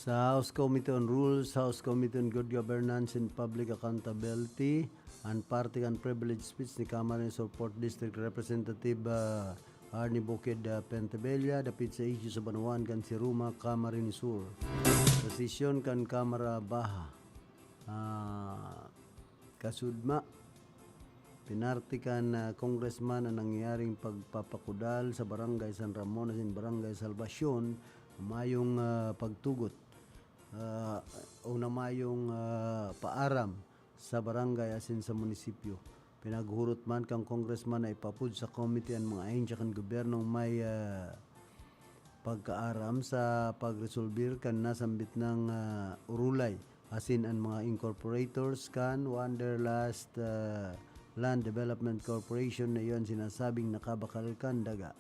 Sa House Committee on Rules, House Committee on Good Governance and Public Accountability, and Party and Privilege Speech ni Camarines Sur 4th District Representative Arnie Bukid Pentebella, dapit sa issue sa Banwaan kan si Ruma Camarines Sur. Desisyon kan Kamara Baha. Kasudma, pinartikan na congressman ang nangyaring pagpapakudal sa Barangay San Ramon at Barangay Salvacion, mayong pagtugot o na mayong paaram sa barangay asin sa munisipyo. Pinaghurot man kang congressman na ipapud sa committee ang mga ahensya kan gobyernong may pagkaaram sa pagresolbir kan nasambit ng urulay asin ang mga incorporators kan Wanderlust Land Development Corporation na iyon sinasabing nakabakal kan daga.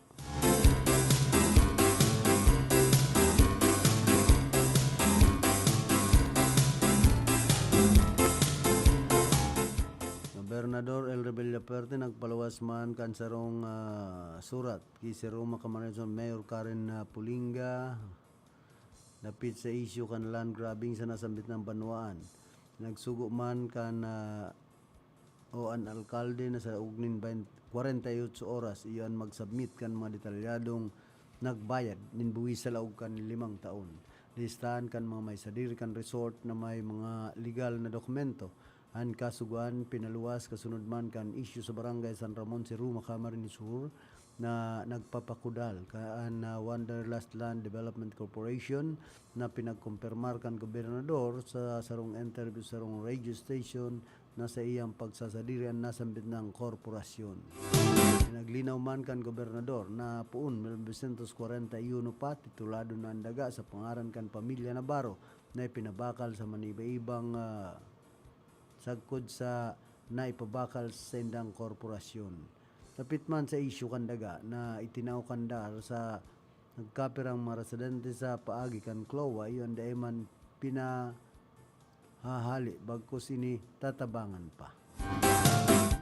Gobernador El Rebella Perte nagpalawas man kan sarong surat kay si Roma Camarines Mayor Karen Pulinga napit sa issue kan land grabbing sa nasambit ng Banwaan. Nagsugo man kan o an alkalde na sa ugnin 48 oras iyon magsubmit kan mga detalyadong nagbayad nin buwis sa laog kan 5 taon. Listahan kan mga may sadir kan resort na may mga legal na dokumento. Ang kasuguan pinaluwas kasunod man kan issue sa Barangay San Ramon si Ruma Camarines Sur na nagpapakudal kaan na Wanderlust Land Development Corporation na pinagkumpirmar kan gobernador sa sarong interview sa sarong radio station na sa iyang pagsasadirian nasambit ng korporasyon. Pinaglinaw man kan gobernador na puun 1941 pa titulado na ang daga sa pangaran kan pamilya Navarro na ipinabakal sa maniba-ibang sagkod sa naipabakal sa indang korporasyon. Tapit man sa issue kandaga na itinaw kandar sa nagkapirang mga residente sa paagi kan Cloa, iyon dahil man pinahahali bagkos ini tatabangan pa.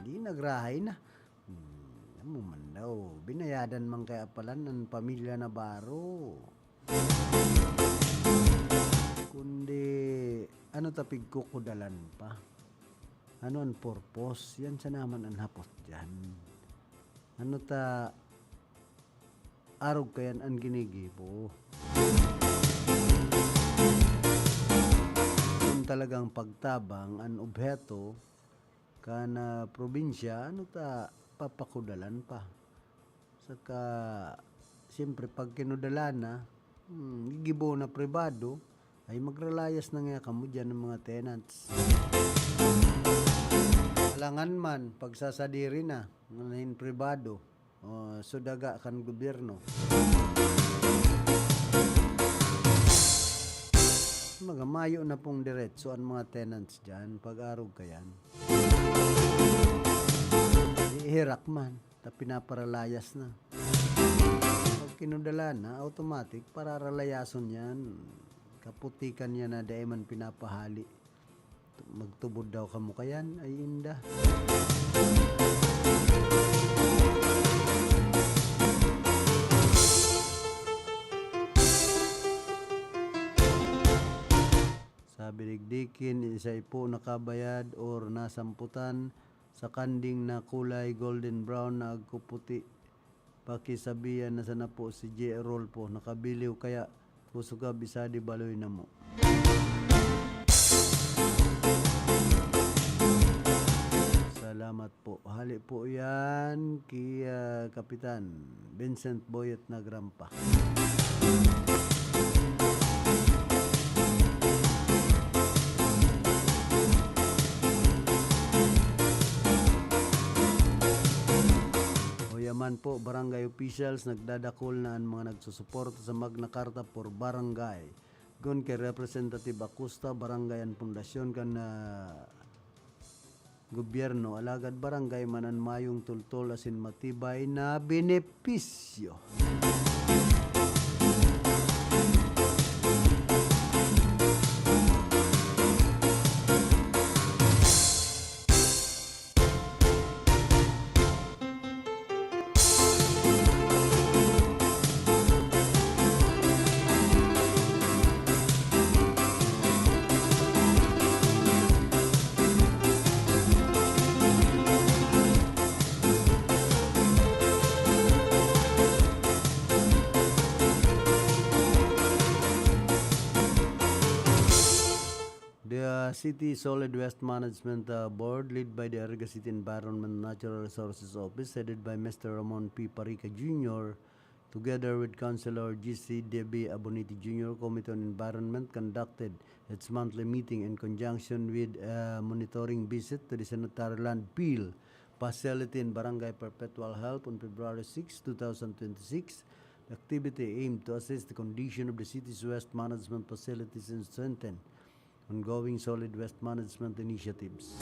Hindi nagrahay na. Ano man daw, binayadan man kaya pala ng pamilya Navarro. Kundi ano tapig kukudalan pa. Ano ang purpose? Yan sa naman ang hapos dyan. Ano ta arog kayan ang ginigibo. Kung talagang pagtabang ang obheto kana probinsya, ano ta papakudalan pa. Saka siyempre pag kinudalan na gigibo na pribado ay magralayas na nga kamo dyan ng mga tenants. Alangan man pagsasadiri na nganahin pribado o sudaga kan gobyerno. Magamayo na pong diretso ang mga tenants dyan pag-arog kayan. Ihirak man ta pinaparalayas na. Pag kinudala na automatic pararalayason yan. Kaputikan niya na dahil man pinapahali. Magtubod daw kamo kayan ay inda. Sabi digdikin isay po nakabayad or nasamputan sa kanding na kulay golden brown na agkuputi. Pakisabihan na sana po si J. Rolpo nakabiliw kaya puso ka bisadi baloy na mo. Salamat po. Hali po yan kay Kapitan Vincent Boyet Nagrampa. Yaman po, barangay officials nagdadakol na ang mga nagsusuporta sa Magna Carta for Barangay. Gun kay Representative Acosta, barangay ang pundasyon kan gobyerno, alagad barangay manan mayong tultol asin matibay na benepisyo. City Solid Waste Management Board, led by the Ariga City Environment and Natural Resources Office, headed by Mr. Ramon P. Parica Jr., together with Councilor G.C. Debbie Aboniti Jr., Committee on Environment, conducted its monthly meeting in conjunction with a monitoring visit to the Sanitary Landfill facility in Barangay Perpetual Health on February 6, 2026. The activity aimed to assess the condition of the city's waste management facilities and strengthen ongoing solid waste management initiatives.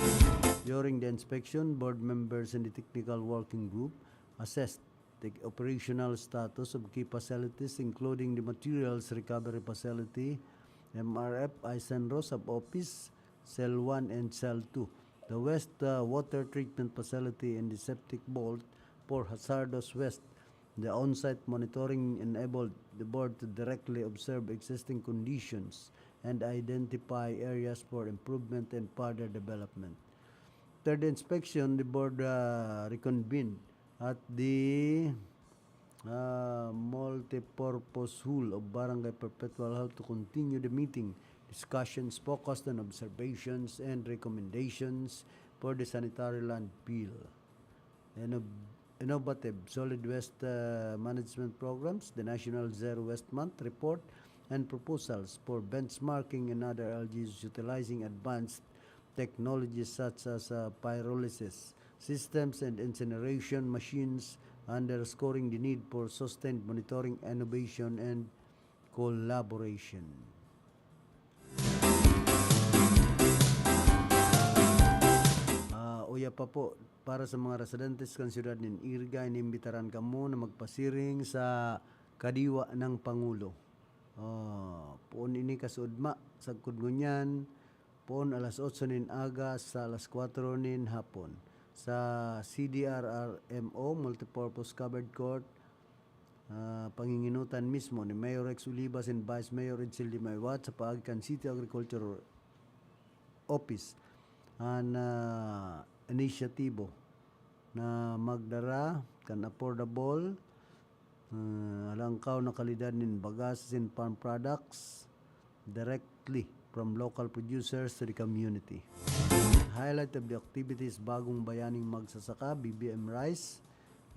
During the inspection, board members and the technical working group assessed the operational status of key facilities, including the materials recovery facility, MRF, Isenro sub-office, Cell 1 and Cell 2, the water treatment facility, and the septic vault for hazardous waste. The on-site monitoring enabled the board to directly observe existing conditions and identify areas for improvement and further development. After the inspection, the board reconvened at the multi-purpose hall of Barangay Perpetual Health to continue the meeting. Discussions focused on observations and recommendations for the sanitary landfill, innovative solid waste management programs, the National Zero Waste Month report, and proposals for benchmarking and other LGUs utilizing advanced technologies such as pyrolysis systems and incineration machines, underscoring the need for sustained monitoring, innovation, and collaboration. Uya pa po, para sa mga residentes kan siyudad ng Iriga, inimbitaran kamo na magpasiring sa kadiwa ng Pangulo. Poon ini kasudma sa kudngunyan, poon alas 8 nin aga sa alas 4 nin hapon sa CDRRMO Multipurpose Covered Court, panginginutan mismo ni Mayor Rex Olivas and Vice Mayor Edsel Dimaywat sa Paagikan City Agriculture Office an inisyatibo na magdara kan affordable alangkaw na kalidad nin bagas and farm products directly from local producers to the community. Highlight of the activities, bagong bayaning magsasaka, BBM rice,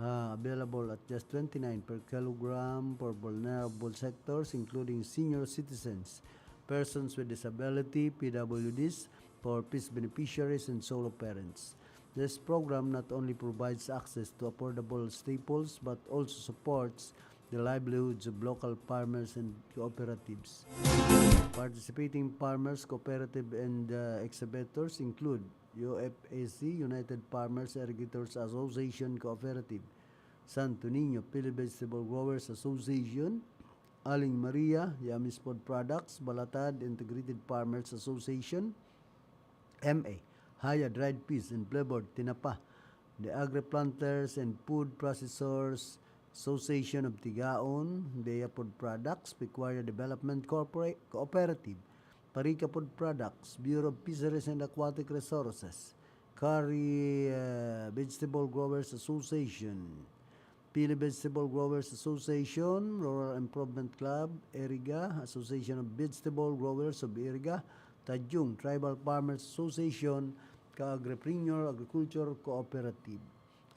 available at just 29 per kilogram for vulnerable sectors including senior citizens, persons with disability, PWDs, for peace beneficiaries, and solo parents. This program not only provides access to affordable staples but also supports the livelihoods of local farmers and cooperatives. Participating farmers, cooperative, and exhibitors include UFAC, United Farmers Irrigators Association Cooperative, Santo Niño Pili Vegetable Growers Association, Aling Maria, Yamis Food Products, Balatad Integrated Farmers Association, MA, Haya Dried Peas and Flavored Tinapa, the Agri-Planters and Food Processors Association of Tigaon, Bea Food Products, Pecuaria Development Cooperative, Parica Food Products, Bureau of Fisheries and Aquatic Resources, Kari Vegetable Growers Association, Pili Vegetable Growers Association, Rural Improvement Club, Iriga, Association of Vegetable Growers of Iriga, Tajung Tribal Farmers Association, Ka-Agripreneur Agriculture Cooperative.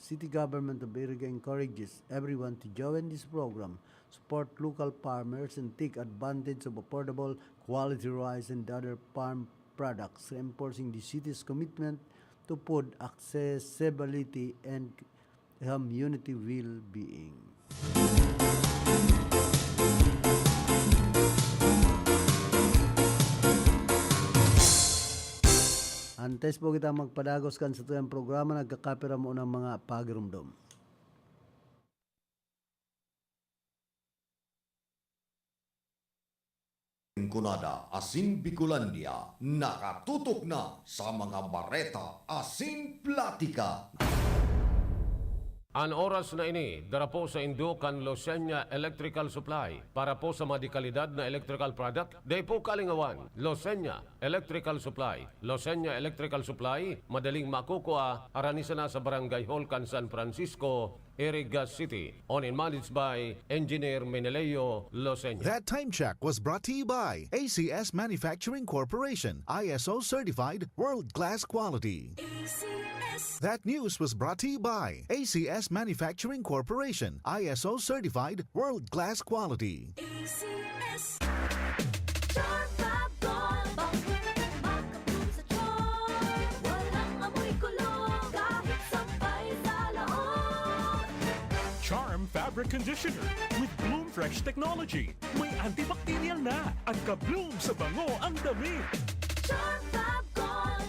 City government of Iriga encourages everyone to join this program, support local farmers, and take advantage of affordable quality rice and other farm products, reinforcing the city's commitment to food accessibility and community well-being. Antes po kita magpadagos kan sa tuyang programa, nagkakapira mo ng mga pagirumdom. Kunada Asin Bicolandia, nakatutok na sa mga bareta Asin Platika. Ang oras na ini, dara po sa Indukan Losenya Electrical Supply para po sa madikalidad na electrical product. Day po kalingawan, Losenya Electrical Supply. Losenya Electrical Supply, madaling makukuha, aranisa na sa Barangay Hall, San Francisco, Iriga City. Owned and managed by Engineer Meneleo Loseña. That time check was brought to you by ACS Manufacturing Corporation, ISO certified world-class quality. That news was brought to you by ACS Manufacturing Corporation, ISO certified world-class quality. Charm Fabric Conditioner with Bloom Fresh Technology. May antibacterial na at ka-bloom sa bango ang damit. Charm Fab Gold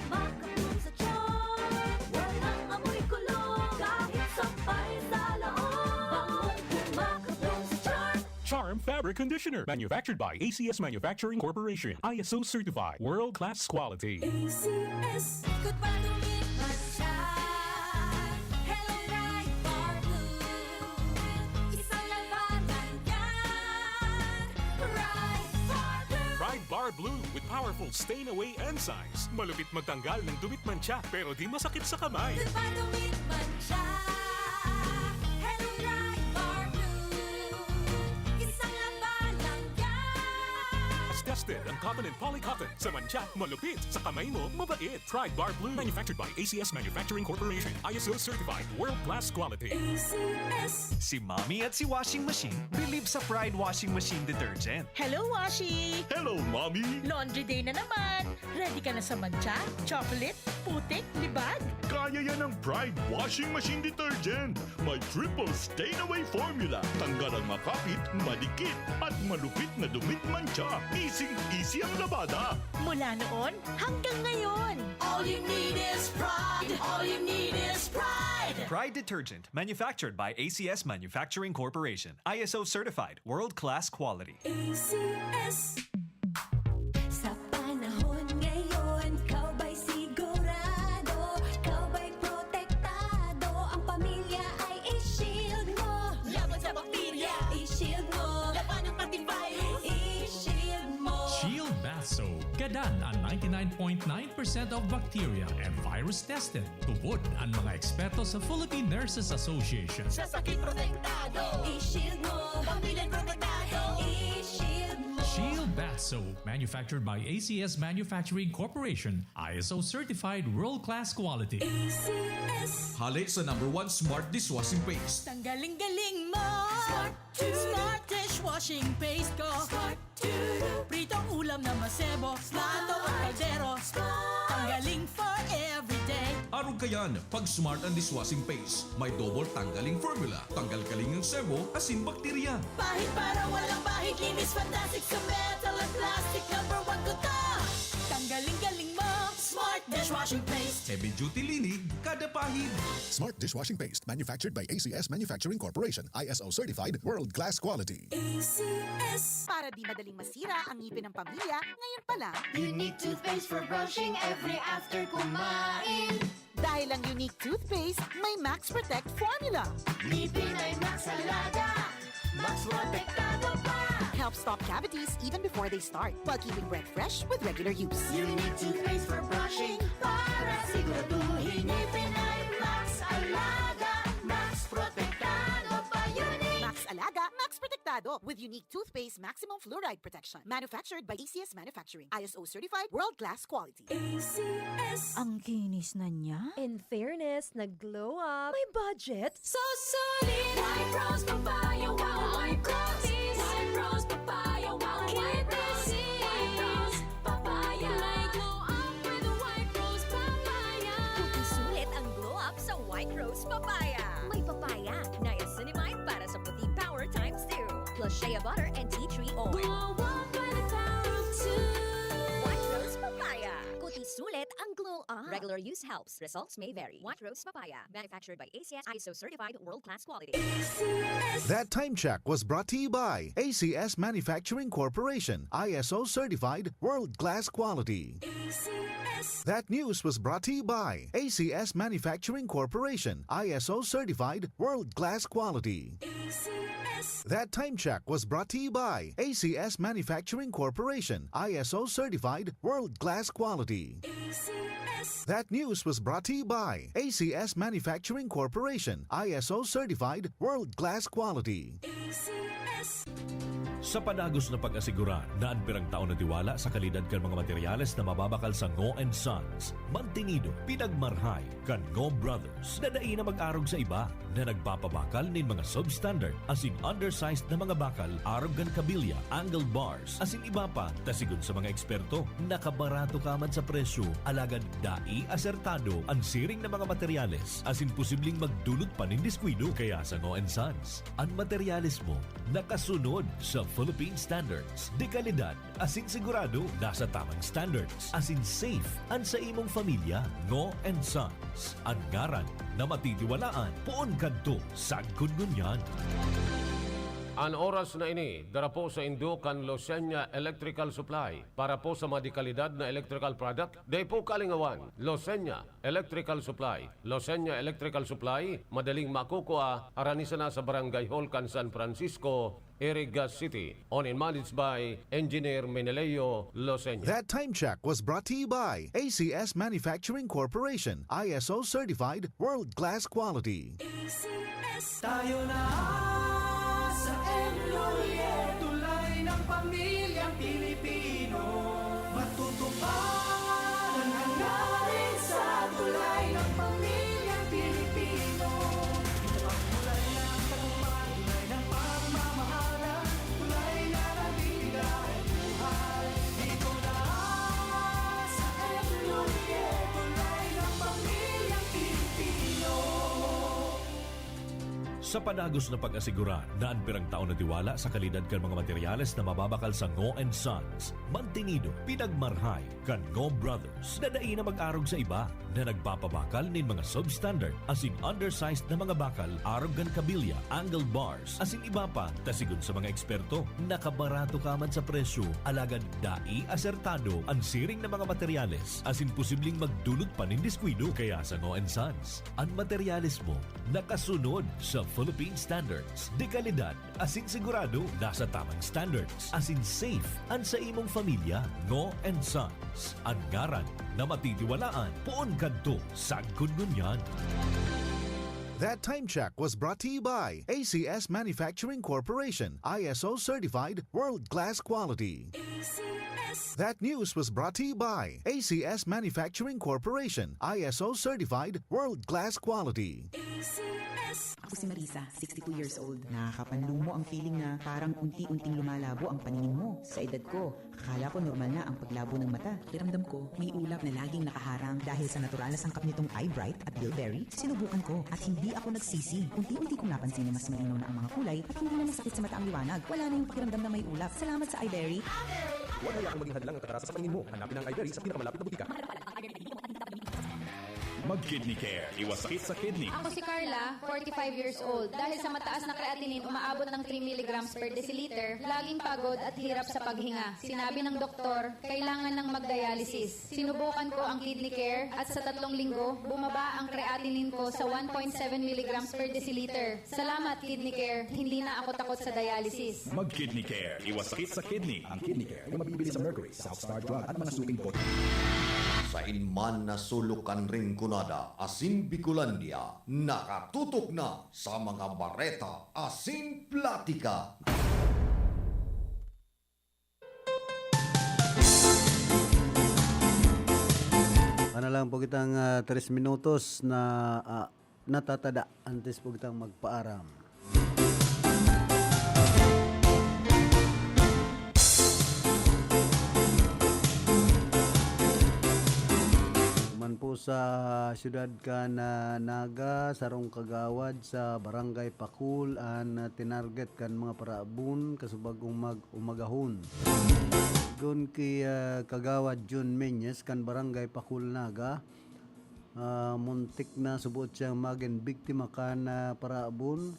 Makabloom sa charm Walang amoy kulong Kahit sampay sa loob Makabloom sa charm Charm Fabric Conditioner. Manufactured by ACS Manufacturing Corporation. ISO certified. World-class quality. ACS Good pa dumit masyad Hello Right Bar Blue Isang labanan yan Right Bar Blue Pride Bar Blue with powerful stain-away enzymes. Malupit magtanggal ng dumit mancha pero di masakit sa kamay. Good pa dumit masyad Hello Right Bar Blue Isang labanan yan As tested ang cotton and polycotton. Sa mancha, malupit. Sa kamay mo, mabait. Pride Bar Blue. Manufactured by ACS Manufacturing Corporation. ISO certified. World-class quality. ACS Si Mommy at si Washing Machine believe sa Pride Washing Machine Detergent. Hello, Washi! Hello, Mommy! Laundry day na naman! Ready ka na sa mancha, chocolate, putik, libag? Kaya yan ang Pride Washing Machine Detergent. May triple stain-away formula. Tanggal ang makapit, madikit, at malupit na dumit mancha. Easy ang labada. Mula noon hanggang ngayon. All you need is pride. All you need is pride. Pride Detergent, manufactured by ACS Manufacturing Corporation. ISO certified, world-class quality. ACS Sa panahon ngayon, kau ba'y sigurado? Kau ba'y protektado? Ang pamilya ay i-shield mo. Laban sa bakterya, i-shield mo. Laban ng antivirus, i-shield mo. Shield Bath Soap. Gadan ang 99.9% of bacteria and virus tested. Tubod ang mga eksperto sa Philippine Nurses Association. Sa sakit protektado, i-shield mo. Pamilya protektado, i-shield mo. Shield Bath Soap, manufactured by ACS Manufacturing Corporation, ISO certified world-class quality. ACS Halik sa #1 Smart Dishwashing Paste. Tanggaling-galing mo! Smart dishwashing paste ko! Smart to Pritong ulam na masebo, plato at kaldero. Tanggaling for everyday. Arog kayan, pag Smart ang Dishwashing Paste, may double tanggaling formula. Tanggal-galing ng sebo, asin bakterya. Pahit para walang bahid, linis fantastic sa metal at plastic. #1 ko to. Tanggaling-galing mo! Smart dishwashing paste. Heavy duty linig, kada pahid. Smart Dishwashing Paste, manufactured by ACS Manufacturing Corporation, ISO certified world-class quality. ACS Para di madaling masira ang ngipin ng pamilya, ngayon pa lang. Unique toothpaste for brushing every after kumain. Dahil ang unique toothpaste, may Max Protect formula. Ngipin ay Max Alaga. Max protektado pa. Helps stop cavities even before they start, while keeping breath fresh with regular use. Unique toothpaste for brushing para siguraduhin ngipin ay Max Alaga. Max protektado pa. Unique. Max Alaga, Max Protectado with unique toothpaste maximum fluoride protection. Manufactured by ACS Manufacturing. ISO certified world-class quality. ACS Ang kinis na niya. In fairness, nag-glow up. May budget. So solid. White Rose Papaya, wow, White Rose. White Rose Papaya, wow, White Rose. White Rose Papaya. May glow up with White Rose Papaya. Sulit ang glow up sa White Rose Papaya. May papaya, niacinamide para sa puti power times 2. Plus shea butter and tea tree oil. Glow up by the power of 2. White Rose Papaya. Kuti sulit ang glow up. Regular use helps. Results may vary. White Rose Papaya. Manufactured by ACS ISO certified world-class quality. ACS That time check was brought to you by ACS Manufacturing Corporation, ISO certified world-class quality. ACS That news was brought to you by ACS Manufacturing Corporation, ISO certified world-class quality. ACS That time check was brought to you by ACS Manufacturing Corporation, ISO certified world-class quality. ACS That news was brought to you by ACS Manufacturing Corporation, ISO certified world-class quality. Sa padagos na pag-asigurar na anpirang taon na tiwala sa kalidad kan mga materyales na mababakal sa Ngo & Sons, mantinido, pinagmarhay kan Ngo Brothers na dai na mag-arog sa iba na nagpapabakal nin mga substandard as in undersized na mga bakal, arog kan kabilya, angle bars, as in iba pa, tasigon sa mga eksperto, nakabarato kaman sa presyo, alagad dai asertado ang siring na mga materyales as in posibleng magdulot pa nin diskwido kaya sa Ngo & Sons. Ang materyales mo nakasunod sa Philippine standards. De kalidad, asin sigurado, nasa tamang standards. Asin safe, ang sa imong familia, Ngo & Sons. Ang ngaran na matitiwalaan, poon kadto, sad kungunyan. Ang oras na ini, dara po sa Indukan Losenya Electrical Supply para po sa madikalidad na electrical product. Day po kalingawan, Losenya Electrical Supply. Losenya Electrical Supply, madaling makukuha, aranisa na sa Barangay Holcan, San Francisco, Iriga City. Owned and managed by Engineer Meneleo Losenya. That time check was brought to you by ACS Manufacturing Corporation, ISO certified world-class quality. Tayo na sa Enloye, tulay ng pamilyang Pilipino. Matutupad ang hangarin sa tulay ng pamilyang Pilipino. Ito ang tulay ng tagumpay, tulay ng pagmamahalan, tulay na nabibigay buhay. Dito na sa Enloye, tulay ng pamilyang Pilipino. Sa padagos na pag-asigurar na anpirang taon na tiwala sa kalidad kan mga materyales na mababakal sa Ngo & Sons, mantinido, pinagmarhay kan Ngo Brothers na dai na mag-arog sa iba na nagpapabakal nin mga substandard as in undersized na mga bakal, arog kan kabilya, angle bars, as in iba pa, tasigon sa mga eksperto, nakabarato kaman sa presyo, alagad dai asertado ang siring na mga materyales as in posibleng magdulot pa nin diskwido kaya sa Ngo & Sons. Ang materyales mo nakasunod sa Philippine standards. De kalidad, asin sigurado, nasa tamang standards. Asin safe, ang sa imong familia, Ngo & Sons. Ang ngaran na matitiwalaan, poon kadto, sad kungunyan. That time check was brought to you by ACS Manufacturing Corporation, ISO certified world-class quality. That news was brought to you by ACS Manufacturing Corporation, ISO certified world-class quality. Ako si Marisa, 62 years old. Nakakapanlumo ang feeling na parang unti-unting lumalabo ang paningin mo. Sa edad ko, akala ko normal na ang paglabo ng mata. Kiramdam ko, may ulap na laging nakaharang dahil sa natural na sangkap nitong Eye Bright at Bilberry. Sinubukan ko at hindi ako nagsisi. Unti-unti kong napansin na mas malinaw na ang mga kulay at hindi na masakit sa mata ang liwanag. Wala na yung pakiramdam na may ulap. Salamat sa Eyeberry. Huwag hayaan maging hadlang ang katarasa sa paningin mo. Hanapin ang Eyeberry sa pinakamalapit na butika. Mag-Kidney Care. Iwas sakit sa kidney. Ako si Carla, 45 years old. Dahil sa mataas na creatinine umaabot ng 3 mg per deciliter, laging pagod at hirap sa paghinga. Sinabi ng doktor, kailangan ng magdialysis. Sinubukan ko ang Kidney Care at sa 3 linggo, bumaba ang creatinine ko sa 1.7 mg per deciliter. Salamat Kidney Care, hindi na ako takot sa dialysis. Mag-Kidney Care. Iwas sakit sa kidney. Ang Kidney Care ay mabibili sa Mercury, Southstar Drug at mga suping pot. Sa inman na sulukan ring kunada, asin Bicolandia, nakatutok na sa mga bareta, asin platika. Ano lang po kitang 3 minutos na natatada antes po kitang magpaaram. Man po sa siyudad ka na Naga, Sarong Kagawad sa Barangay Pakul an tinarget kan mga paraabon kasubag umagahon. Gun kay Kagawad Jun Menyes kan Barangay Pakul Naga, muntik na subot siyang maging biktima kan paraabon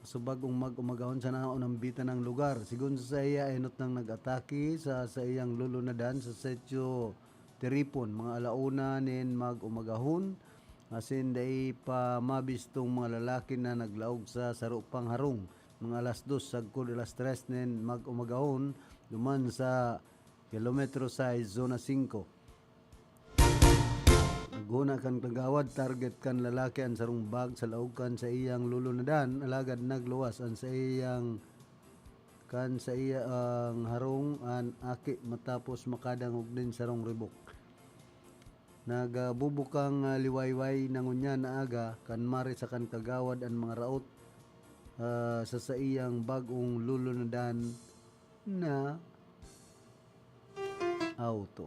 subag umagahon sa naon ng bitan ng lugar. Sigun sa iya ay nang nag-atake sa iyang lulunadan sa Setyo Tiripon, mga alauna nin mag-umagahon, asin day pa mabistong mga lalaki na naglaog sa sarupang harong, mga alas 2 sagkod alas 3 nin mag-umagahon, duman sa kilometro 6, zona 5. Paghuna kan kagawad, target kan lalaki ang sarong bag sa laukan sa iyang lulunadan, alagad nagluwas ang sa iyang harong an aki matapos makadangog din sarong ribok. Nagbubukang liwayway nangunya na aga kan mari sa kan kagawad ang mga raot sa iyang bagong lulunadan na auto.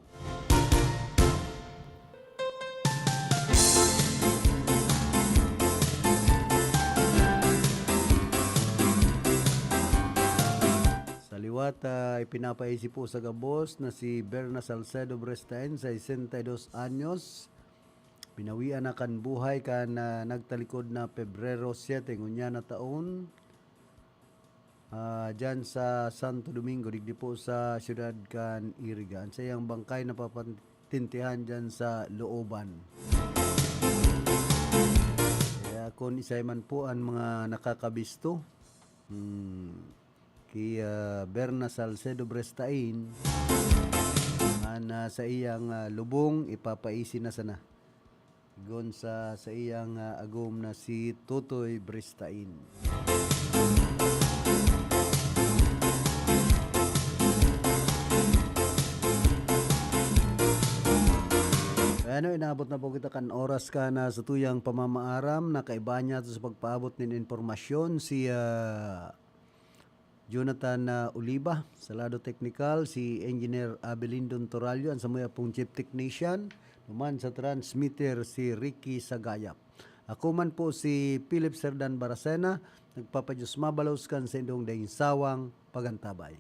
Liwat ipinapaisip po sa gabos na si Berna Salcedo Brestain sa 62 anyos. Pinawian na kan buhay kan nagtalikod na Pebrero 7 ngunya na taon. Dyan sa Santo Domingo, digdi po sa siyudad kan Irigan. Sa iyang bangkay na papatintihan dyan sa looban. Kaya kung isay man po ang mga nakakabisto, kay Berna Salcedo Brestain sa iyang lubong ipapaisi na sana gon sa iyang agom na si Totoy Brestain. Ano, inaabot na po kita kan oras ka na sa tuyang pamamaaram na kaibanya sa pagpaabot nin informasyon si Jonathan Oliva, sa lado technical, si Engineer Abelindon Toralio, ang samuya pong Chief Technician, naman sa transmitter si Ricky Sagayap. Ako man po si Philip Serdan Baracena, nagpapadyos mabalos kan sa indong daing sawang pagantabay.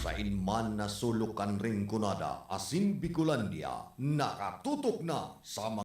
Sa inman na sulukan ring kunada, asin Bicolandia, nakatutok na sa mga